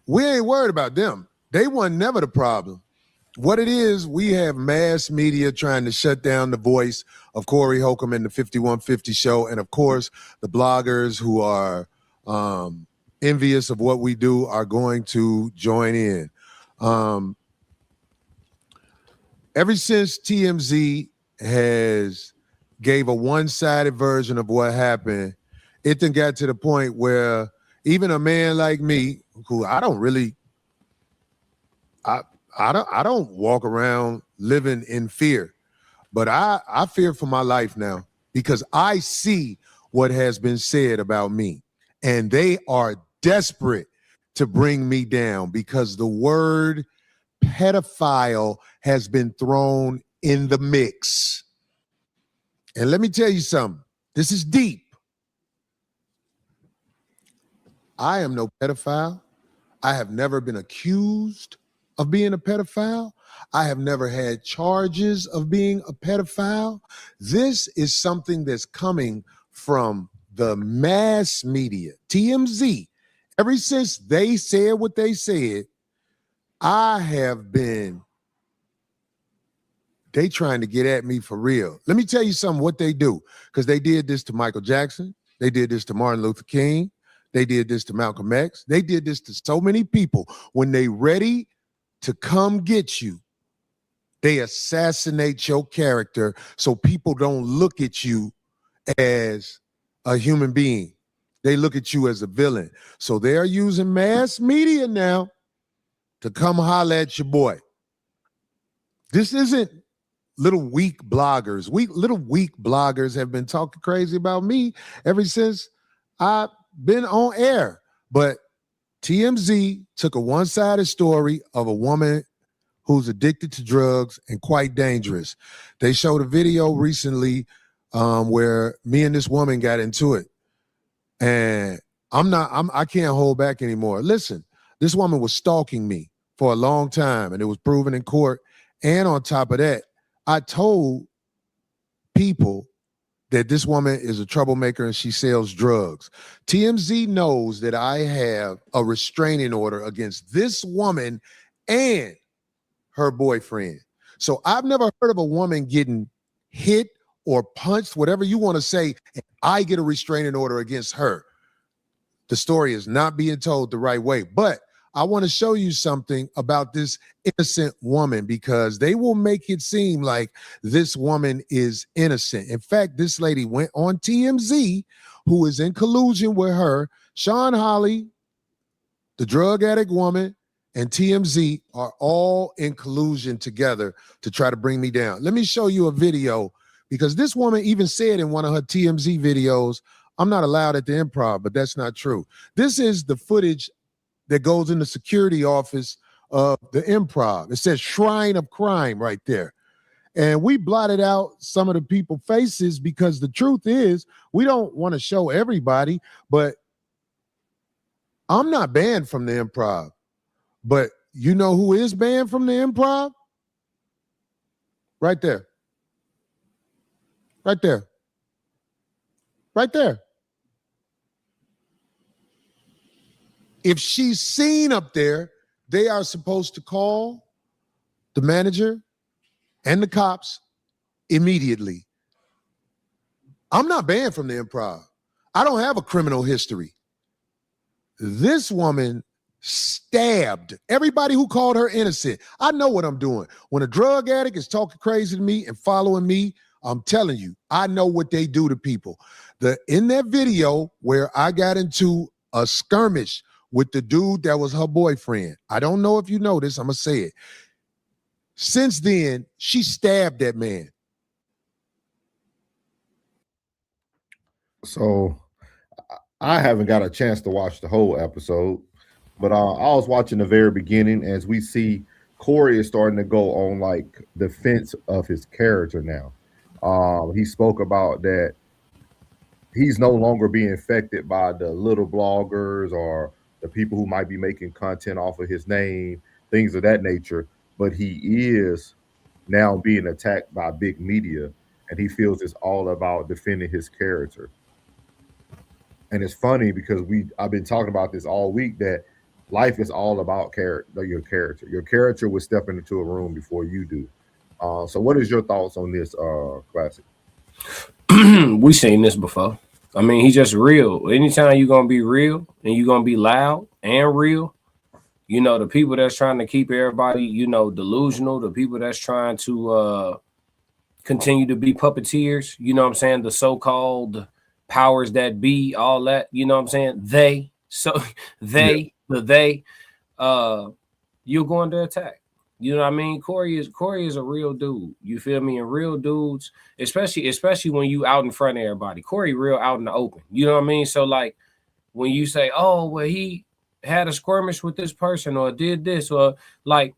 We ain't worried about them. They weren't never the problem. What it is, we have mass media trying to shut down the voice of Corey Holcomb and the 5150 show. And of course, the bloggers who are envious of what we do are going to join in. Ever since TMZ has gave a one-sided version of what happened, it then got to the point where even a man like me, who I don't walk around living in fear, but I fear for my life now because I see what has been said about me, and they are desperate to bring me down because the word pedophile has been thrown in the mix. And let me tell you something. This is deep. I am no pedophile. I have never been accused of being a pedophile. I have never had charges of being a pedophile. This is something that's coming from the mass media, TMZ. Ever since they said what they said, they trying to get at me for real. Let me tell you something, what they do, because they did this to Michael Jackson. They did this to Martin Luther King. They did this to Malcolm X. They did this to so many people. When they ready to come get you, they assassinate your character so people don't look at you as a human being. They look at you as a villain. So they're using mass media now to come holler at your boy. This isn't little weak bloggers. Little weak bloggers have been talking crazy about me ever since I've been on air. But TMZ took a one-sided story of a woman who's addicted to drugs and quite dangerous. They showed a video recently where me and this woman got into it. And I can't hold back anymore. Listen, this woman was stalking me for a long time, and it was proven in court. And on top of that, I told people that this woman is a troublemaker and she sells drugs. TMZ knows that I have a restraining order against this woman and her boyfriend. So I've never heard of a woman getting hit or punched, whatever you want to say, and I get a restraining order against her. The story is not being told the right way. But I want to show you something about this innocent woman, because they will make it seem like this woman is innocent. In fact, this lady went on TMZ, who is in collusion with her. Sean Holly, the drug addict woman, and TMZ are all in collusion together to try to bring me down. Let me show you a video, because this woman even said in one of her TMZ videos, I'm not allowed at the Improv, but that's not true. This is the footage that goes in the security office of the Improv. It says Shrine of Crime right there. And we blotted out some of the people's faces because the truth is we don't want to show everybody, but I'm not banned from the Improv. But you know who is banned from the Improv? Right there. Right there. Right there. If she's seen up there, they are supposed to call the manager and the cops immediately. I'm not banned from the Improv. I don't have a criminal history. This woman stabbed everybody who called her innocent. I know what I'm doing. When a drug addict is talking crazy to me and following me, I'm telling you, I know what they do to people. In that video where I got into a skirmish with the dude that was her boyfriend, I don't know if you know this, I'm going to say it. Since then, she stabbed that man. So I haven't got a chance to watch the whole episode, but I was watching the very beginning as we see Corey is starting to go on like defense of his character now. He spoke about that he's no longer being affected by the little bloggers or the people who might be making content off of his name, things of that nature. But he is now being attacked by big media, and he feels it's all about defending his character. And it's funny because I've been talking about this all week, that life is all about your character. Your character will step into a room before you do. So what is your thoughts on this, Classic? We seen this before. I mean, he's just real. Anytime you're going to be real and you're going to be loud and real, you know, the people that's trying to keep everybody, you know, delusional, the people that's trying to continue to be puppeteers, you know what I'm saying, the so-called powers that be, all that, you know what I'm saying, you're going to attack. You know what I mean? Corey is a real dude. You feel me? And real dudes, especially when you out in front of everybody. Corey real out in the open. You know what I mean? So like when you say, oh, well, he had a skirmish with this person or did this, or like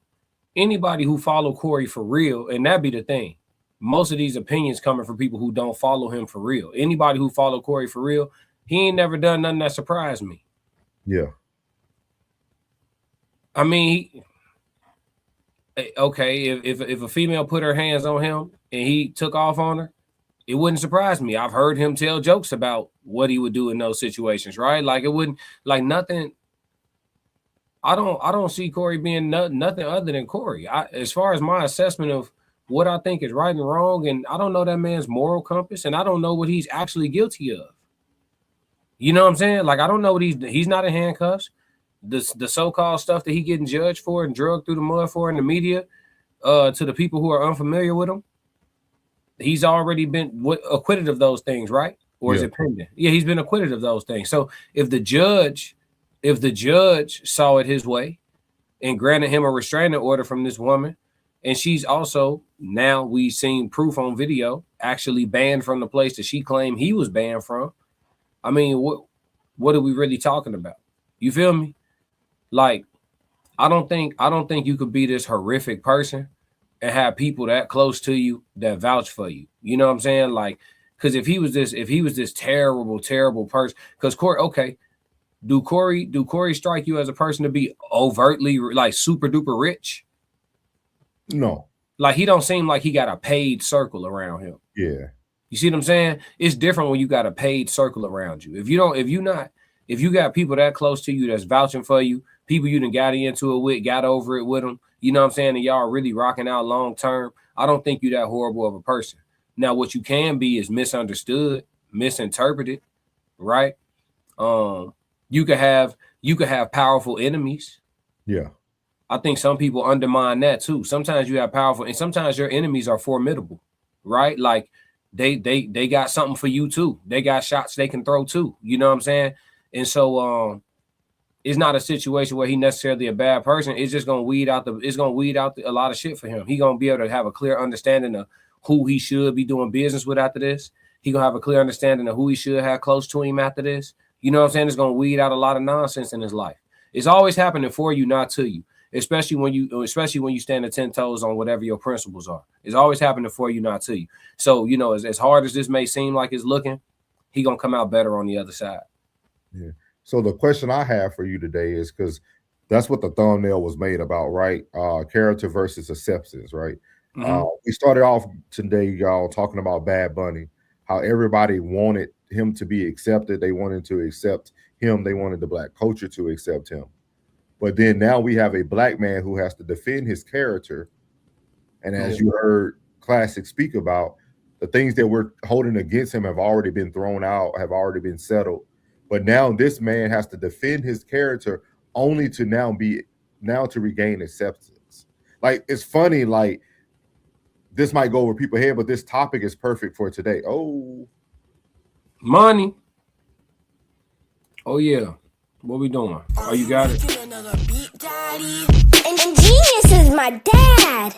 anybody who follow Corey for real, and that be the thing. Most of these opinions coming from people who don't follow him for real. Anybody who follow Corey for real, he ain't never done nothing that surprised me. Yeah. I mean, okay, if a female put her hands on him and he took off on her, it wouldn't surprise me. I've heard him tell jokes about what he would do in those situations, right? Like it wouldn't, like nothing. I don't see Corey being nothing other than Corey. As far as my assessment of what I think is right and wrong, and I don't know that man's moral compass, and I don't know what he's actually guilty of. You know what I'm saying? Like I don't know what he's not in handcuffs. The so-called stuff that he getting judged for and drugged through the mud for in the media, to the people who are unfamiliar with him, he's already been acquitted of those things, right? or is it pending? Yeah, he's been acquitted of those things. So if the judge saw it his way and granted him a restraining order from this woman, and she's also, now we've seen proof on video, actually banned from the place that she claimed he was banned from. I mean, what are we really talking about? You feel me? Like, I don't think you could be this horrific person and have people that close to you that vouch for you. You know what I'm saying? Like, because if he was this terrible person, because Corey, okay, do Corey strike you as a person to be overtly like super duper rich? No. Like, he don't seem like he got a paid circle around him. Yeah. You see what I'm saying? It's different when you got a paid circle around you. If you got people that close to you that's vouching for you, people you done got into it with, got over it with them, you know what I'm saying, and y'all are really rocking out long term, I don't think you're that horrible of a person. Now, what you can be is misunderstood, misinterpreted, right? You could have powerful enemies. Yeah. I think some people undermine that too. Sometimes you have powerful, and sometimes your enemies are formidable, right? Like they got something for you too. They got shots they can throw too. You know what I'm saying? And so it's not a situation where he necessarily a bad person. It's just gonna weed out a lot of shit for him. He gonna be able to have a clear understanding of who he should be doing business with after this. He gonna have a clear understanding of who he should have close to him after this. You know what I'm saying? It's gonna weed out a lot of nonsense in his life. It's always happening for you, not to you. Especially when you stand at 10 toes on whatever your principles are. It's always happening for you, not to you. So, you know, as hard as this may seem like it's looking, he gonna come out better on the other side. Yeah. So the question I have for you today is, because that's what the thumbnail was made about, right? Character versus acceptance, right? Mm-hmm. We started off today, y'all, talking about Bad Bunny, how everybody wanted him to be accepted. They wanted to accept him. They wanted the black culture to accept him. But then now we have a black man who has to defend his character. And as you heard Classic speak about, the things that we're holding against him have already been thrown out, have already been settled. But now this man has to defend his character only to now to regain acceptance. Like, it's funny, like, this might go over people's head, but this topic is perfect for today. Oh, money. Oh yeah. What we doing? Oh, you got it. And Genius is my dad.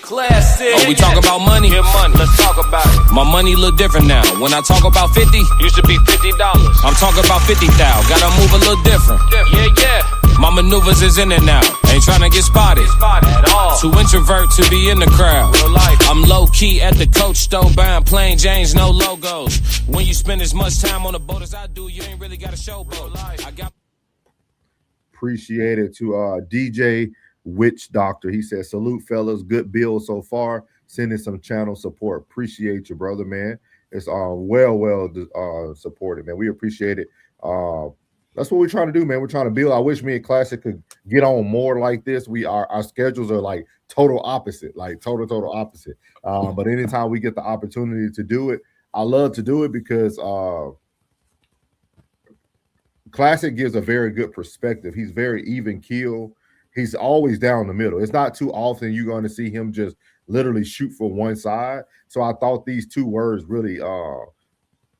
Classic. Oh, we talk about money. Get money. Let's talk about it. My money look different now. When I talk about 50, Used to be $50. I'm talking about 50,000. Gotta move a little different. Yeah. My maneuvers is in and out. Ain't trying to get spotted. At all. Too introvert to be in the crowd. Real life. I'm low key at the Coach store buying plain Janes, no logos. When you spend as much time on the boat as I do, you ain't really got a showboat. I got. appreciate it to DJ Witch Doctor. He said, salute, fellas. Good build so far. Sending some channel support. Appreciate you, brother, man. It's well supported, man. We appreciate it. That's what we're trying to do, man. We're trying to build. I wish me and Classic could get on more like this. Our schedules are like total opposite, like total opposite. But anytime we get the opportunity to do it, I love to do it because Classic gives a very good perspective. He's very even keel. He's always down the middle. It's not too often you're going to see him just literally shoot for one side. So I thought these two words really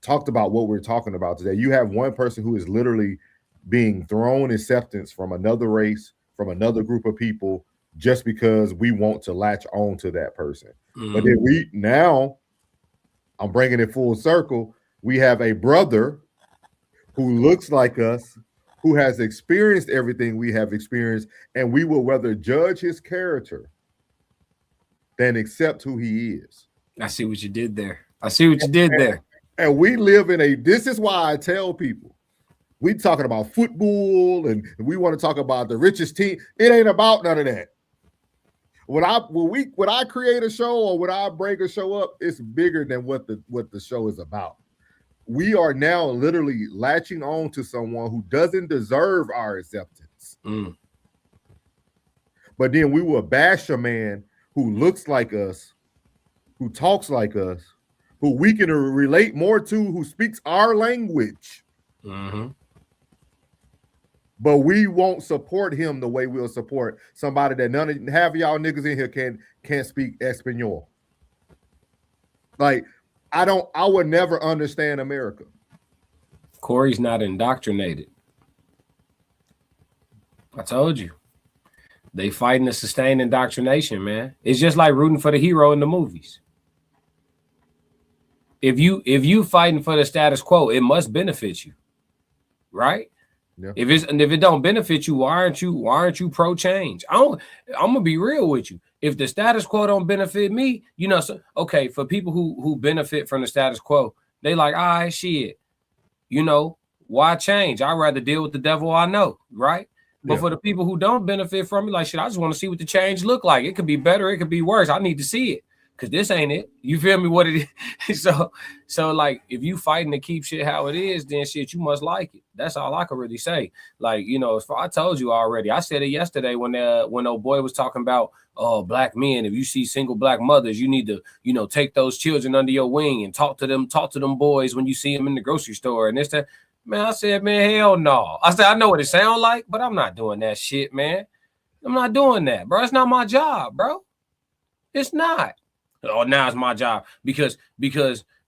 talked about what we're talking about today. You have one person who is literally being thrown acceptance from another race, from another group of people, just because we want to latch on to that person. Mm-hmm. But then now I'm bringing it full circle. We have a brother who looks like us, who has experienced everything we have experienced, and we will rather judge his character than accept who he is. I see what you did there. And we live in this is why I tell people, we talking about football and we want to talk about the richest team. It ain't about none of that. When I create a show or when I break a show up, it's bigger than what the show is about. We are now literally latching on to someone who doesn't deserve our acceptance. But then we will bash a man who looks like us, who talks like us, who we can relate more to, who speaks our language. Mm-hmm. But we won't support him the way we'll support somebody that half of y'all niggas in here can't speak Espanol. Like, I would never understand America. Corey's not indoctrinated. I told you. They fighting to sustain indoctrination, man. It's just like rooting for the hero in the movies. If you fighting for the status quo, it must benefit you, right? Yeah. If it don't benefit you, why aren't you pro change? I'm gonna be real with you. If the status quo don't benefit me, so, okay, for people who benefit from the status quo, they like, all right, shit, why change? I'd rather deal with the devil I know, right? But for the people who don't benefit from it, like, shit, I just want to see what the change look like. It could be better, it could be worse. I need to see it. Because this ain't it. You feel me? What it is. So like, if you fighting to keep shit how it is, then shit, you must like it. That's all I can really say. Like, I told you already. I said it yesterday when old boy was talking about black men. If you see single black mothers, you need to, take those children under your wing and talk to them boys when you see them in the grocery store and this, that. Man, I said, man, hell no. I said, I know what it sounds like, but I'm not doing that shit, man. I'm not doing that, bro. It's not my job, bro. It's not. Oh, now it's my job because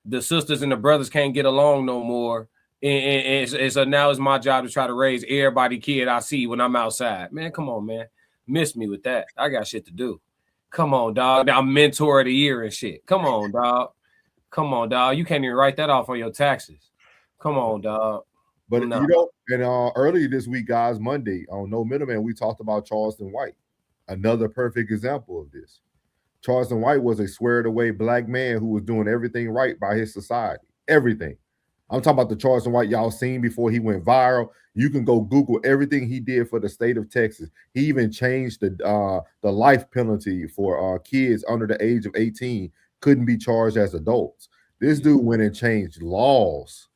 the sisters and the brothers can't get along no more. And so now it's my job to try to raise everybody kid I see when I'm outside. Man, come on, man. Miss me with that. I got shit to do. Come on, dog. I'm mentor of the year and shit. Come on, dog. Come on, dog. You can't even write that off on your taxes. Come on, dog. But and earlier this week, guys, Monday on No Middleman, we talked about Charleston White. Another perfect example of this. Charleston White was a squared away black man who was doing everything right by his society. Everything. I'm talking about the Charleston White y'all seen before he went viral. You can go Google everything he did for the state of Texas. He even changed the life penalty for kids under the age of 18 couldn't be charged as adults. This dude went and changed laws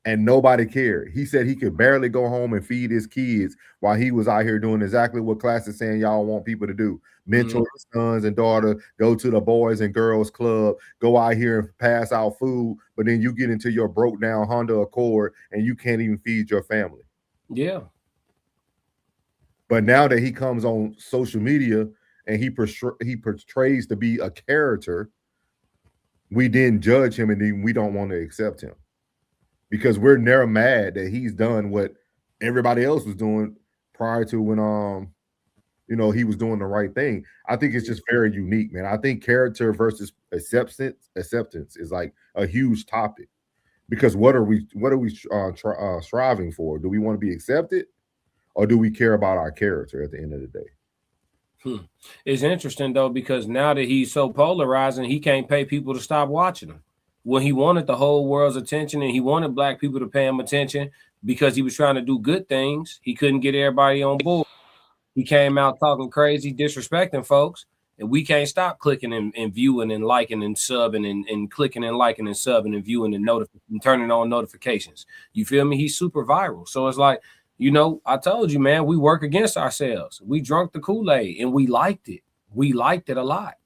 and nobody cared. He said he could barely go home and feed his kids while he was out here doing exactly what class is saying y'all want people to do. Mentor your sons and daughters, go to the Boys and Girls Club, go out here and pass out food, but then you get into your broke down Honda Accord and you can't even feed your family. Yeah. But now that he comes on social media and he portrays to be a character, we then judge him and then we don't want to accept him. Because we're never mad that he's done what everybody else was doing prior to when he was doing the right thing. I think it's just very unique, man. I think character versus acceptance is like a huge topic. Because what are we striving for? Do we want to be accepted, or do we care about our character at the end of the day? It's interesting though, because now that he's so polarizing, he can't pay people to stop watching him. When he wanted the whole world's attention and he wanted black people to pay him attention because he was trying to do good things, he couldn't get everybody on board. He came out talking crazy, disrespecting folks, and we can't stop clicking and viewing and liking and subbing and clicking and liking and subbing and viewing and turning on notifications. You feel me? He's super viral. So it's like, I told you, man, we work against ourselves. We drunk the Kool-Aid and we liked it. We liked it a lot.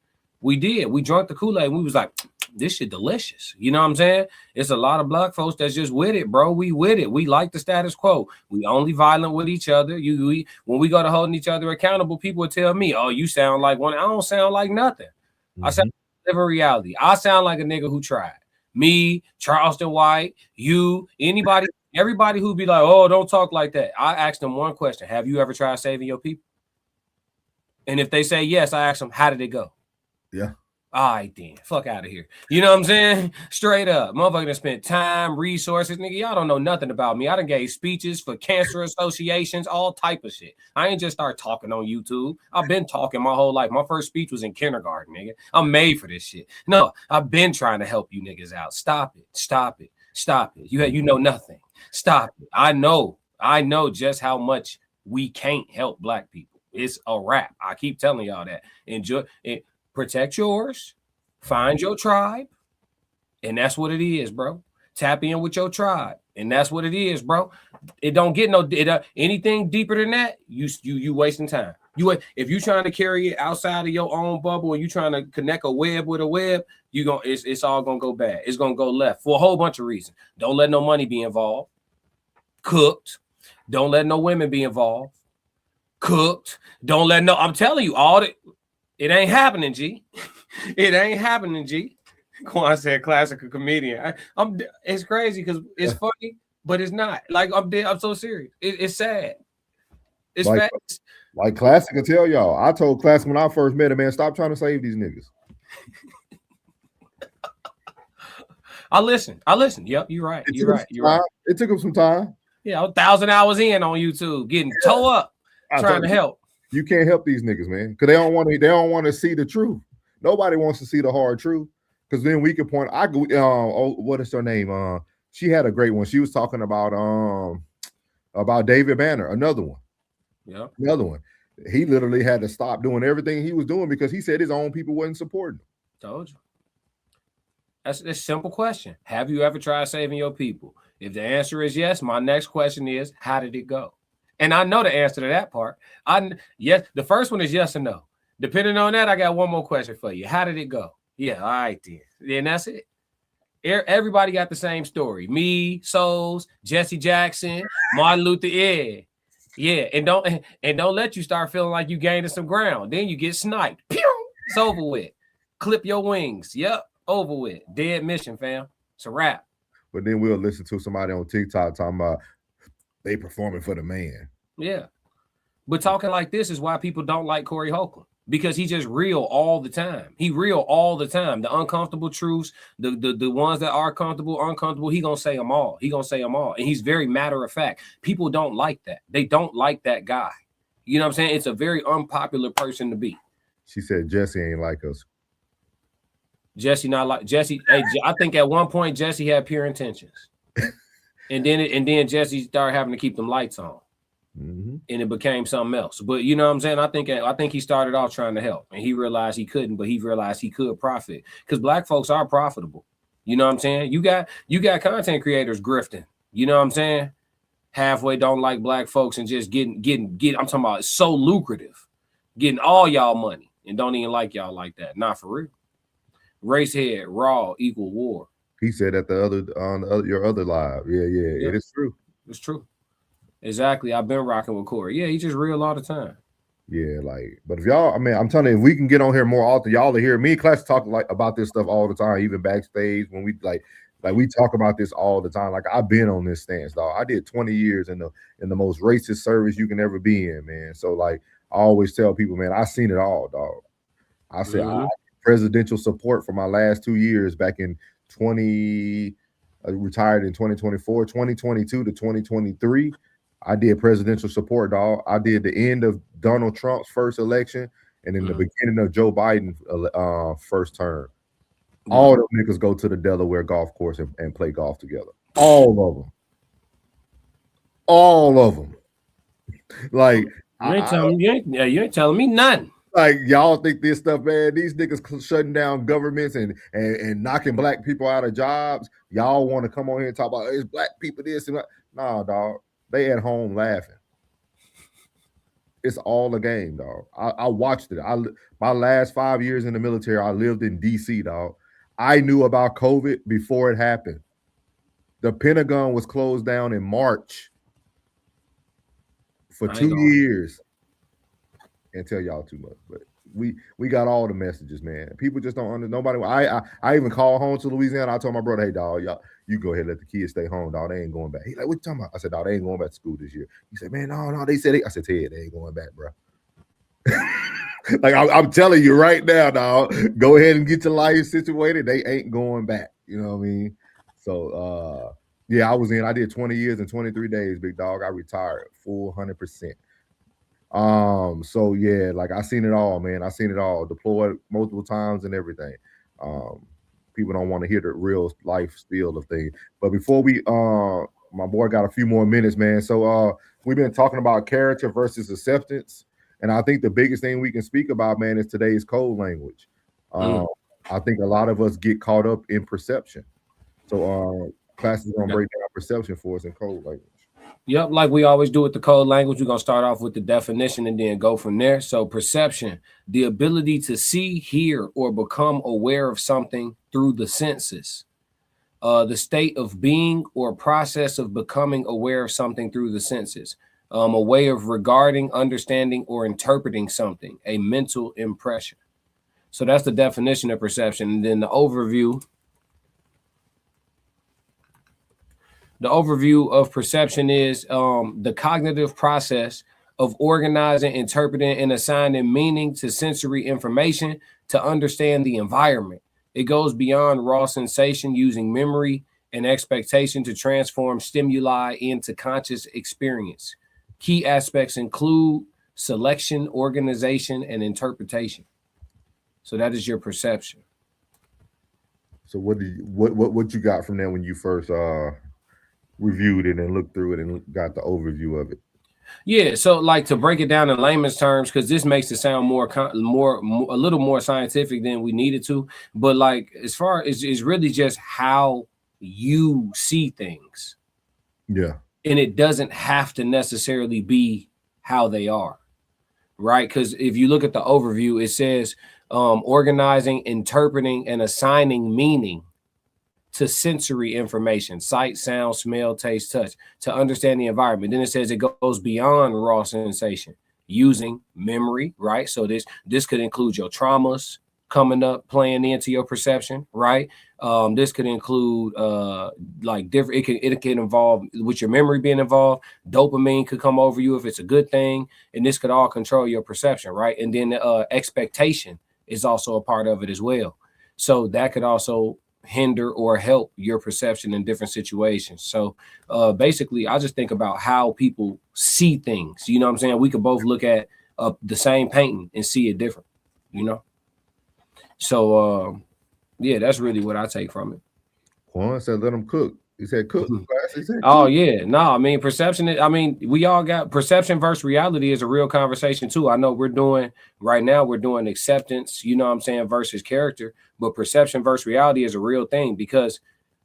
We did. We drank the Kool-Aid and we was like, this shit delicious. You know what I'm saying? It's a lot of black folks that's just with it, bro. We with it. We like the status quo. We only violent with each other. When we go to holding each other accountable, people will tell me, oh, you sound like one. I don't sound like nothing. I sound like a reality. I sound like a nigga who tried. Me, Charleston White, you, anybody, everybody who be like, oh, don't talk like that. I ask them one question. Have you ever tried saving your people? And if they say yes, I ask them, how did it go? Yeah. All right, then. Fuck out of here. You know what I'm saying? Straight up. Motherfucker done spent time, resources. Nigga, y'all don't know nothing about me. I done gave speeches for cancer associations, all type of shit. I ain't just start talking on YouTube. I've been talking my whole life. My first speech was in kindergarten, nigga. I'm made for this shit. No, I've been trying to help you niggas out. Stop it. Stop it. Stop it. You know nothing. Stop it. I know just how much we can't help black people. It's a wrap. I keep telling y'all that. Enjoy it. Protect yours, find your tribe, and that's what it is, bro. Tap in with your tribe, and that's what it is, bro. It don't get anything deeper than that. You wasting time. If you trying to carry it outside of your own bubble and you trying to connect a web with a web, it's all gonna go bad. It's gonna go left for a whole bunch of reasons. Don't let no money be involved. Cooked. Don't let no women be involved. Cooked. Don't let I'm telling you all that. It ain't happening, G. It ain't happening, G. Quan said classical comedian. It's crazy because it's funny, but it's not. Like I'm dead. I'm so serious. It's sad. It's like, fast. Like Classic can tell y'all. I told Classic when I first met him, man, stop trying to save these niggas. I listened. Yep, you're right. You're right. It took him some time. Yeah, I was 1,000 hours in on YouTube, getting toe up, trying to help. You can't help these niggas, man, because they don't want to see the truth. Nobody wants to see the hard truth, because then we can point. What is her name? She had a great one. She was talking about David Banner, another one. Yeah, another one. He literally had to stop doing everything he was doing because he said his own people wasn't supporting him. Told you. That's a simple question. Have you ever tried saving your people? If the answer is yes, my next question is, how did it go? And I know the answer to that part. Yes, the first one is yes or no. Depending on that, I got one more question for you. How did it go? Yeah, all right then. Then that's it. Everybody got the same story. Me, Souls, Jesse Jackson, Martin Luther. Yeah. And don't let you start feeling like you gaining some ground. Then you get sniped. Pew! It's over with. Clip your wings. Yep. Over with. Dead mission, fam. It's a wrap. But then we'll listen to somebody on TikTok talking about they performing for the man. Yeah. But talking like this is why people don't like Corey Holcomb, because he's just real all the time. He real all the time. The uncomfortable truths, the ones that are uncomfortable, he gonna say them all. And he's very matter of fact. People don't like that. They don't like that guy. You know what I'm saying? It's a very unpopular person to be. She said Jesse ain't like us. Jesse not like Jesse. Hey, I think at one point Jesse had pure intentions, and then Jesse started having to keep them lights on, and it became something else. But you know what I'm saying? I think he started off trying to help, and he realized he couldn't, but he realized he could profit, because black folks are profitable. You know what I'm saying? You got content creators grifting. You know what I'm saying? Halfway don't like black folks and just getting. I'm talking about it's so lucrative, getting all y'all money and don't even like y'all like that. Not for real. Race head, raw, equal war. He said at your other live. Yeah. It is true. It's true. Exactly. I've been rocking with Corey. Yeah, he's just real all the time. Yeah, but if y'all, I'm telling you, if we can get on here more often, y'all to hear me and Class talk about this stuff all the time, even backstage when we like we talk about this all the time. Like I've been on this stance, dog. I did 20 years in the most racist service you can ever be in, man. So like I always tell people, man, I seen it all, dog. I said I presidential support for my last 2 years back in retired in 2024, 2022 to 2023. I did presidential support, dog. I did the end of Donald Trump's first election and then the beginning of Joe Biden's first term. All them niggas go to the Delaware golf course and play golf together. All of them. Like you ain't telling me nothing. Like y'all think this stuff, man? These niggas shutting down governments and knocking black people out of jobs. Y'all want to come on here and talk about it's black people this and that? Nah, dog. They at home laughing. It's all a game, dog. I watched it. My last 5 years in the military, I lived in DC, dog. I knew about COVID before it happened. The Pentagon was closed down in March for 2 years. Can't tell y'all too much, but we got all the messages, man. People just don't understand. Nobody. I even called home to Louisiana. I told my brother, hey, dog, y'all, you go ahead and let the kids stay home, dog. They ain't going back. He's like, what you talking about? I said, dog, they ain't going back to school this year. He said, man, no. They said I said, Ted, they ain't going back, bro. Like I'm telling you right now, dog. Go ahead and get your life situated. They ain't going back. You know what I mean? So yeah, I did 20 years and 23 days, big dog. I retired full 100%. So yeah, like I seen it all, man. I seen it all deployed multiple times and everything. People don't want to hear the real life spiel of things. But before we my boy got a few more minutes, man. So we've been talking about character versus acceptance. And I think the biggest thing we can speak about, man, is today's code language. I think a lot of us get caught up in perception. So Class is gonna break down perception for us in code language. Yep, like we always do with the code language, we're going to start off with the definition and then go from there. So perception, the ability to see, hear, or become aware of something through the senses. The state of being or process of becoming aware of something through the senses. A way of regarding, understanding, or interpreting something, a mental impression. So that's the definition of perception. And then the overview the overview of perception is the cognitive process of organizing, interpreting, and assigning meaning to sensory information to understand the environment. It goes beyond raw sensation, using memory and expectation to transform stimuli into conscious experience. Key aspects include selection, organization, and interpretation. So that is your perception. So what you got from there when you first reviewed it and looked through it and got the overview of it? Yeah, so like to break it down in layman's terms, because this makes it sound a little more scientific than we needed to. But like as far as it's really just how you see things. Yeah. And it doesn't have to necessarily be how they are, right? Because if you look at the overview, it says organizing, interpreting, and assigning meaning to sensory information, sight, sound, smell, taste, touch, to understand the environment. Then it says it goes beyond raw sensation, using memory, right? So this could include your traumas coming up, playing into your perception, right? This could include like different, it can involve with your memory being involved. Dopamine could come over you if it's a good thing, and this could all control your perception, right? And then expectation is also a part of it as well. So that could also hinder or help your perception in different situations. So basically, I just think about how people see things. You know what I'm saying? We could both look at the same painting and see it different, you know? So yeah, that's really what I take from it. Quan said, let them cook. He said, cook. He said, oh, yeah. No, I mean, perception. We all got perception versus reality is a real conversation, too. I know we're doing acceptance, you know what I'm saying, versus character. But perception versus reality is a real thing because,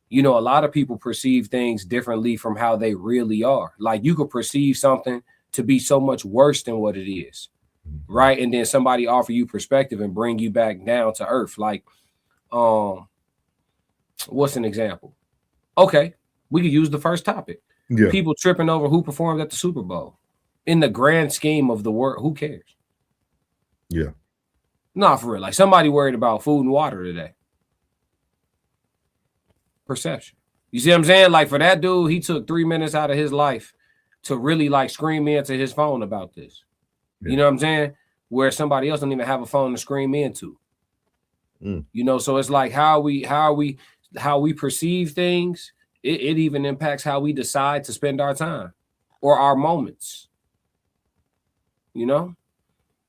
you know, a lot of people perceive things differently from how they really are. Like you could perceive something to be so much worse than what it is. Right. And then somebody offer you perspective and bring you back down to earth. Like, what's an example? Okay, we could use the first topic. Yeah. People tripping over who performed at the Super Bowl. In the grand scheme of the world, who cares? Yeah. Nah, for real. Like somebody worried about food and water today. Perception. You see what I'm saying? Like for that dude, he took 3 minutes out of his life to really like scream into his phone about this. Yeah. You know what I'm saying? Where somebody else don't even have a phone to scream into. You know, so it's like how we perceive things. It even impacts how we decide to spend our time or our moments. You know,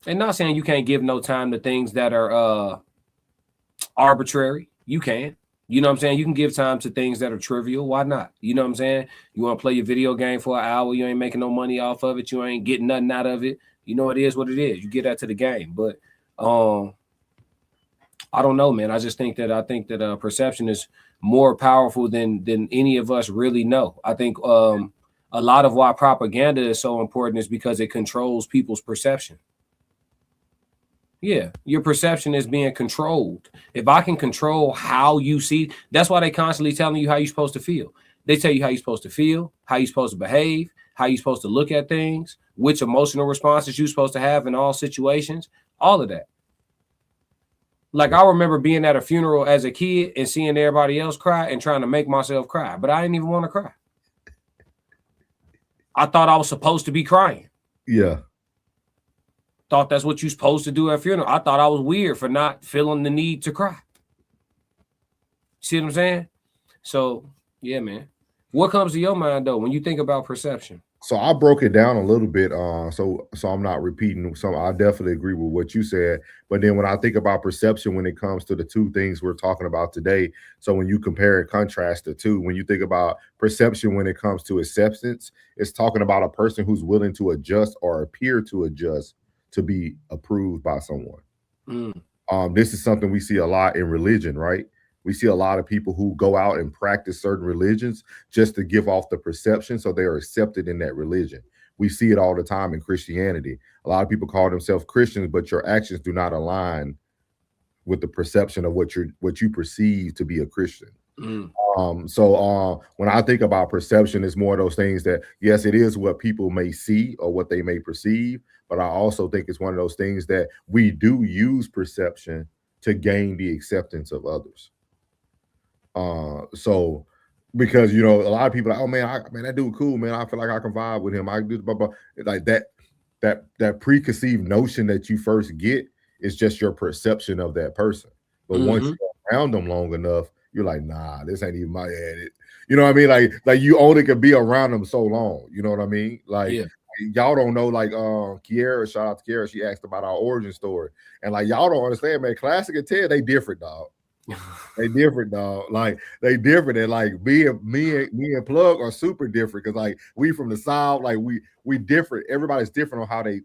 and not saying you can't give no time to things that are arbitrary. You can. You know what I'm saying? You can give time to things that are trivial. Why not? You know what I'm saying? You want to play your video game for an hour. You ain't making no money off of it. You ain't getting nothing out of it. You know, it is what it is. You get that to the game. But I don't know, man. I think that perception is more powerful than any of us really know. I think a lot of why propaganda is so important is because it controls people's perception. Yeah, your perception is being controlled. If I can control how you see, that's why they constantly telling you how you're supposed to feel. They tell you how you're supposed to feel, how you're supposed to behave, how you're supposed to look at things, which emotional responses you're supposed to have in all situations, all of that. Like I remember being at a funeral as a kid and seeing everybody else cry and trying to make myself cry, but I didn't even want to cry. I thought I was supposed to be crying. Yeah. Thought that's what you're supposed to do at a funeral. I thought I was weird for not feeling the need to cry. See what I'm saying? So, yeah, man. What comes to your mind, though, when you think about perception? So I broke it down a little bit. So I'm not repeating. So I definitely agree with what you said. But then when I think about perception, when it comes to the two things we're talking about today, so when you compare and contrast the two, when you think about perception when it comes to acceptance, it's talking about a person who's willing to adjust or appear to adjust to be approved by someone. This is something we see a lot in religion, right? We see a lot of people who go out and practice certain religions just to give off the perception so they are accepted in that religion. We see it all the time in Christianity. A lot of people call themselves Christians, but your actions do not align with the perception of what you perceive to be a Christian. So when I think about perception, it's more of those things that, yes, it is what people may see or what they may perceive, but I also think it's one of those things that we do use perception to gain the acceptance of others. So because you know a lot of people are like, oh man, that dude cool, man. I feel like I can vibe with him. I do blah, blah. Like that preconceived notion that you first get is just your perception of that person. But once you're around them long enough, you're like, nah, this ain't even my head. You know what I mean? Like you only could be around them so long. You know what I mean? Like y'all don't know, like Kiara, shout out to Kiara, she asked about our origin story. And like y'all don't understand, man. Classic and Ted, they different, dog. They different, dog. Like they different. And like me and Plug are super different because like we from the South, like we different. Everybody's different on how they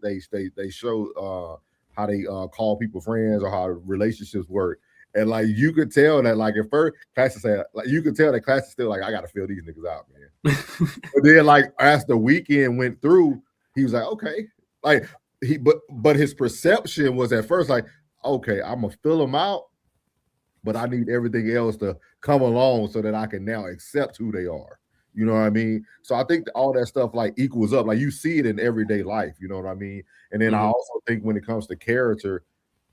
show how they call people friends or how relationships work. And like you could tell that like at first Classic said, like you could tell that Classic still like, I gotta feel these niggas out, man. But then like as the weekend went through, he was like, okay. Like but his perception was at first like, okay, I'm gonna fill them out, but I need everything else to come along so that I can now accept who they are. You know what I mean? So I think all that stuff like equals up. Like you see it in everyday life, you know what I mean? And then I also think when it comes to character,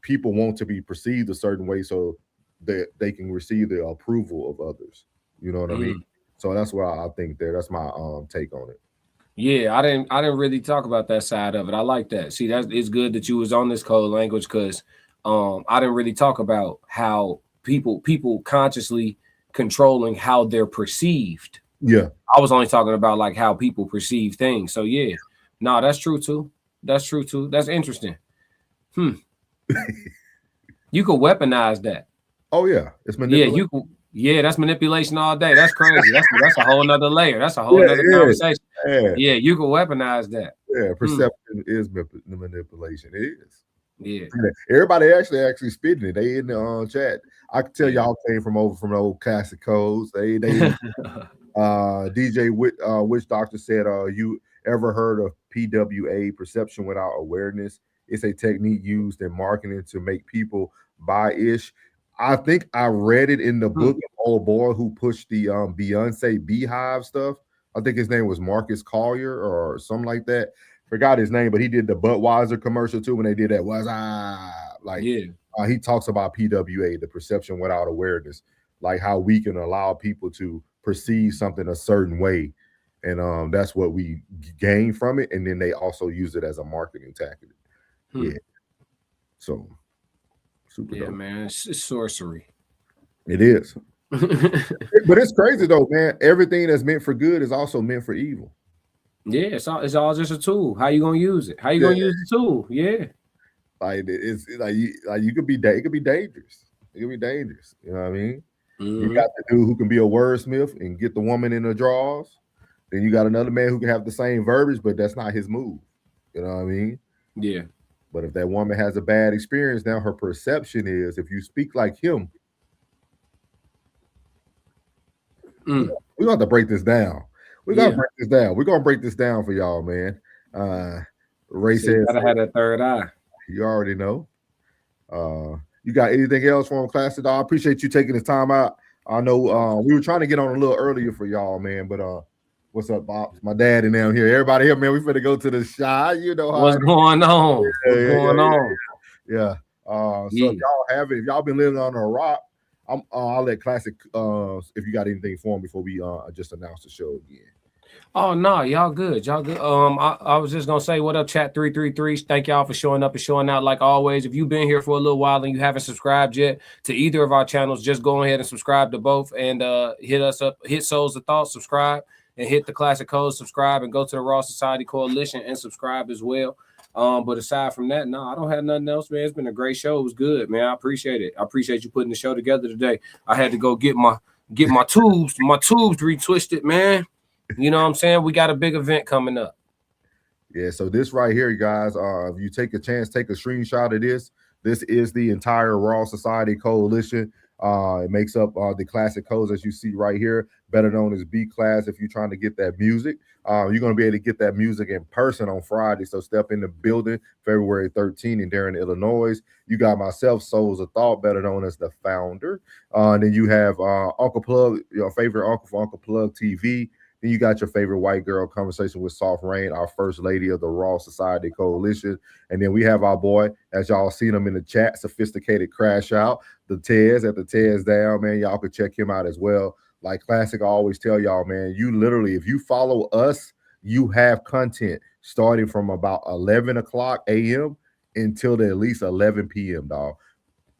people want to be perceived a certain way so that they can receive the approval of others. You know what I mean? So that's what I think there. That's my take on it. Yeah, I didn't really talk about that side of it. I like that. See, it's good that you was on this code language because I didn't really talk about how people consciously controlling how they're perceived. Yeah. I was only talking about like how people perceive things. So yeah, no, that's true too. That's true too. That's interesting. You could weaponize that. Oh yeah, it's manipulation. Yeah, that's manipulation all day. That's crazy. That's a whole nother layer. That's a whole nother conversation. Yeah, you can weaponize that. Yeah, perception is manipulation. It is. Yeah. Everybody actually spitting it. They in the chat. I can tell y'all came from the old classic codes. They DJ Witch Doctor said, you ever heard of PWA, perception without awareness? It's a technique used in marketing to make people buy-ish. I think I read it in the book of old boy who pushed the Beyonce Beehive stuff. I think his name was Marcus Collier or something like that. Forgot his name, but he did the Budweiser commercial too when they did that. He talks about PWA, the perception without awareness, like how we can allow people to perceive something a certain way, and that's what we gain from it, and then they also use it as a marketing tactic. Yeah, so super dope. Man, it's sorcery. It is. But it's crazy though, man. Everything that's meant for good is also meant for evil. Yeah, it's all just a tool. How you gonna use it? How you gonna use the tool? Yeah, like it's like you could be it could be dangerous. It could be dangerous. You know what I mean? You got the dude who can be a wordsmith and get the woman in the draws. Then you got another man who can have the same verbiage, but that's not his move. You know what I mean? Yeah. But if that woman has a bad experience, now her perception is if you speak like him, we're gonna have to break this down. We're gonna break this down. We're gonna break this down for y'all, man. Ray says, gotta have that third eye. You already know. You got anything else from Classic? I appreciate you taking the time out. I know we were trying to get on a little earlier for y'all, man. But what's up, Bob? My dad and them here. Everybody here, man. We finna go to the shy. You know what's going on. What's going on? Yeah. So if y'all have it, if y'all been living on a rock, I'll let Classic if you got anything for him before we just announce the show again. Oh no, y'all good. Y'all good. I was just gonna say, what up, chat 333. Thank y'all for showing up and showing out like always. If you've been here for a little while and you haven't subscribed yet to either of our channels, just go ahead and subscribe to both and hit us up, hit Souls of Thought, subscribe, and hit the Classic Code, subscribe, and go to the Raw Society Coalition and subscribe as well. But aside from that, no, I don't have nothing else, man. It's been a great show. It was good, man. I appreciate it. I appreciate you putting the show together today. I had to go get my tubes retwisted, man. You know what I'm saying? We got a big event coming up. Yeah, so this right here, guys, if you take a chance, take a screenshot of this. This is the entire Raw Society Coalition. It makes up the classic codes as you see right here, better known as B Class. If you're trying to get that music, you're going to be able to get that music in person on Friday. So step in the building February 13th in Darien, Illinois. You got myself, Souls of Thought, better known as the founder. And then you have Uncle Plug, your favorite uncle for Uncle Plug TV. Then you got your favorite white girl conversation with Soft Rain, our first lady of the Raw Society Coalition. And then we have our boy, as y'all seen him in the chat, Sophisticated Crash Out, the Tez at the Tez Down, man. Y'all could check him out as well. like Classic, I always tell y'all, man, you literally, if you follow us, you have content starting from about 11 o'clock a.m. until at least 11 p.m., dog.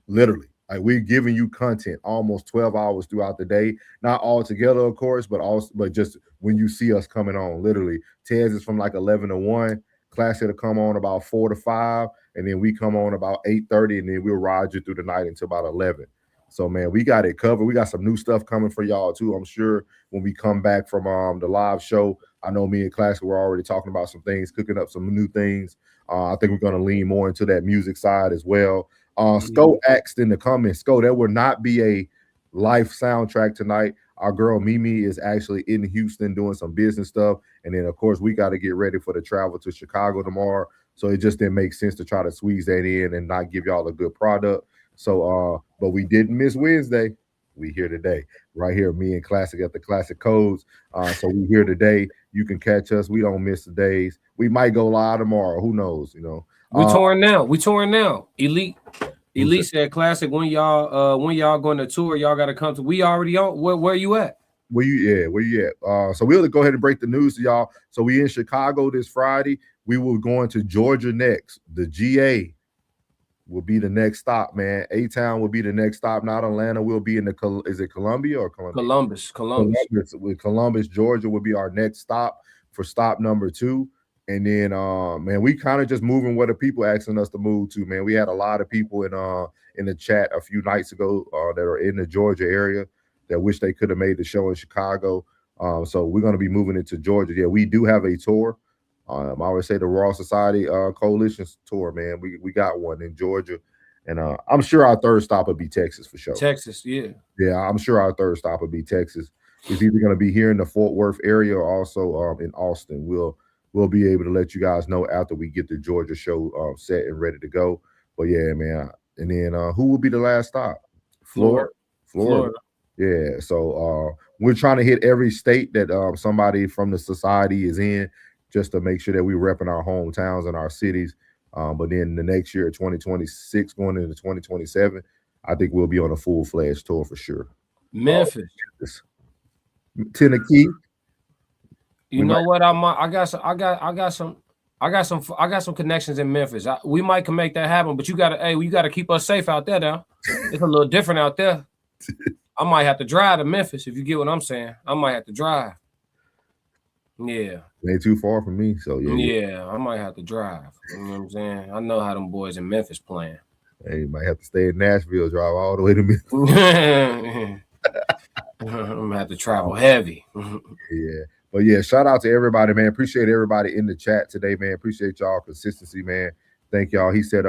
Literally. Like, we're giving you content almost 12 hours throughout the day. Not all together, of course, but just when you see us coming on. Literally. Tez is from like 11 to 1. Classic to come on about 4 to 5. And then we come on about 8:30, and then we'll ride you through the night until about 11. So, man, we got it covered. We got some new stuff coming for y'all, too. I'm sure when we come back from the live show, I know me and Classic were already talking about some things, cooking up some new things. I think we're going to lean more into that music side as well. Sco asked in the comments, Sco, there will not be a live soundtrack tonight. Our girl Mimi is actually in Houston doing some business stuff. And then, of course, we got to get ready for the travel to Chicago tomorrow. So it just didn't make sense to try to squeeze that in and not give y'all a good product. So, but we didn't miss Wednesday. We here today, right here, me and Classic at the Classic Codes. So we here today. You can catch us. We don't miss the days. We might go live tomorrow. Who knows? You know. We touring now. Elite said, Classic, when y'all going to tour, y'all got to come to. We already on. Where you at? Where you at? So we'll go ahead and break the news to y'all. So we in Chicago this Friday. We will go into Georgia next. The GA will be the next stop, man. A-Town will be the next stop. Not Atlanta. We'll be in is it Columbia or Columbia? Columbus. With Columbus, Georgia will be our next stop for stop number 2. And then, man, we kind of just moving where the people asking us to move to, man. We had a lot of people in the chat a few nights ago that are in the Georgia area that wish they could have made the show in Chicago. So we're going to be moving into Georgia. Yeah, we do have a tour. I always say the Royal Society Coalition tour, man. We got one in Georgia. And I'm sure our third stop will be Texas for sure. Texas, yeah. Yeah, I'm sure our third stop will be Texas. It's either going to be here in the Fort Worth area or also in Austin. We'll be able to let you guys know after we get the Georgia show set and ready to go. But yeah, man. And then who will be the last stop? Florida. Yeah. So we're trying to hit every state that somebody from the society is in, just to make sure that we're repping our hometowns and our cities. But then the next year, 2026, going into 2027, I think we'll be on a full-fledged tour for sure. Memphis. Tennessee. You know what? I got some connections in Memphis. We might can make that happen, but you gotta keep us safe out there now. It's a little different out there. I might have to drive to Memphis, if you get what I'm saying. I might have to drive. Yeah. It ain't too far from me, so yeah. Yeah, I might have to drive. You know what I'm saying? I know how them boys in Memphis playing. Hey, you might have to stay in Nashville, drive all the way to Memphis. I'm gonna have to travel heavy. Yeah. But yeah, shout out to everybody, man. Appreciate everybody in the chat today, man. Appreciate y'all consistency, man. Thank y'all. He said,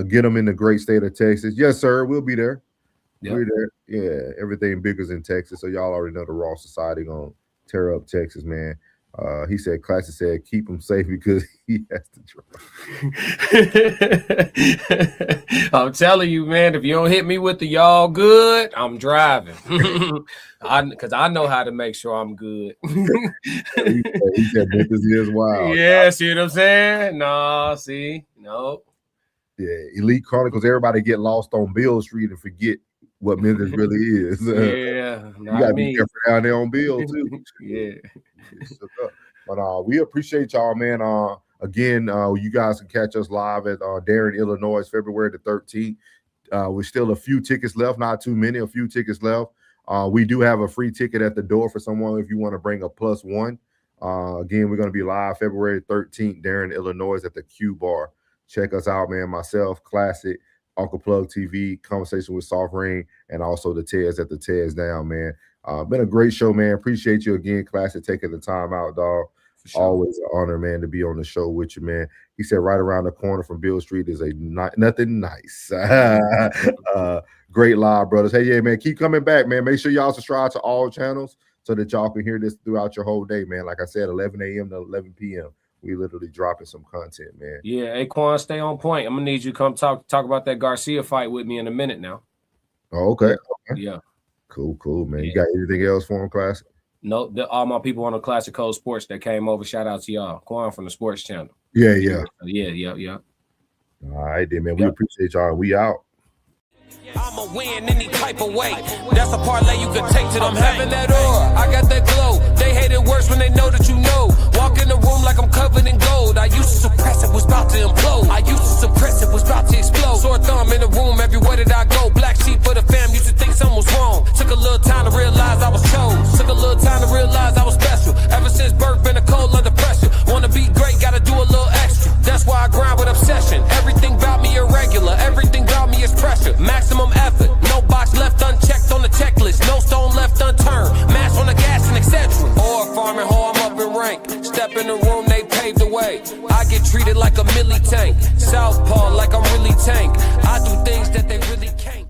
get them in the great state of Texas. Yes, sir. We'll be there. Yep. We're there. Yeah, everything bigger's in Texas. So y'all already know the Raw Society gonna tear up Texas, man. He said, Classic said, keep him safe because he has to drive. I'm telling you, man, if you don't hit me with the y'all good, I'm driving. Because I know how to make sure I'm good. He said Memphis is wild. Yeah, see what I'm saying? No. Yeah, Elite Chronicles, everybody get lost on Bill Street and forget what Memphis really is. Yeah, you gotta be careful down there on Bill too. Yeah. But we appreciate y'all, man. Again, you guys can catch us live at Darren, Illinois, February the 13th. We're still a few tickets left, not too many, a few tickets left. We do have a free ticket at the door for someone if you want to bring a +1. Again, we're going to be live February 13th, Darren, Illinois at the Q Bar. Check us out, man. Myself, Classic, Uncle Plug TV, Conversation with Soft Ring, and also the Tez at the Tez Down, man. Been a great show, man. Appreciate you again, Classic, taking the time out, dog. Sure. Always an honor, man, to be on the show with you, man. He said right around the corner from Bill Street is nothing nice. Great live, brothers. Hey, yeah, man, keep coming back, man. Make sure y'all subscribe to all channels so that y'all can hear this throughout your whole day, man. Like I said, 11 a.m. to 11 p.m. We literally dropping some content, man. Yeah, hey, Quan, stay on point. I'm gonna need you to come talk about that Garcia fight with me in a minute now. Oh, okay. Yeah. Cool, man. Yeah. You got anything else for him, Classic? No, all my people on the Classic Code Sports that came over. Shout out to y'all. Quan from the Sports Channel. Yeah. Yeah. All right, then, man. We appreciate y'all. We out. I'ma win any type of way. That's a parlay you can take to them. I'm having that aura, I got that glow. They hate it worse when they know that you know. Walk in the room like I'm covered in gold. I used to suppress it, was about to implode. I used to suppress it, was about to explode. Sore thumb in the room, everywhere that I go. Black sheep for the fam, used to think something was wrong. Took a little time to realize I was chose. Took a little time to realize I was special. Ever since birth, been a cold under pressure. Wanna be great, gotta do a little extra. That's why I grind with obsession. Everything about me irregular, everything about me is pressure. Maximum effort, no box left unchecked on the checklist, no stone left unturned. Mash on the gas and etc. Or farming hoe, I'm up in rank. Step in the room, they paved the way. I get treated like a milli tank. Southpaw like I'm really tank. I do things that they really can't.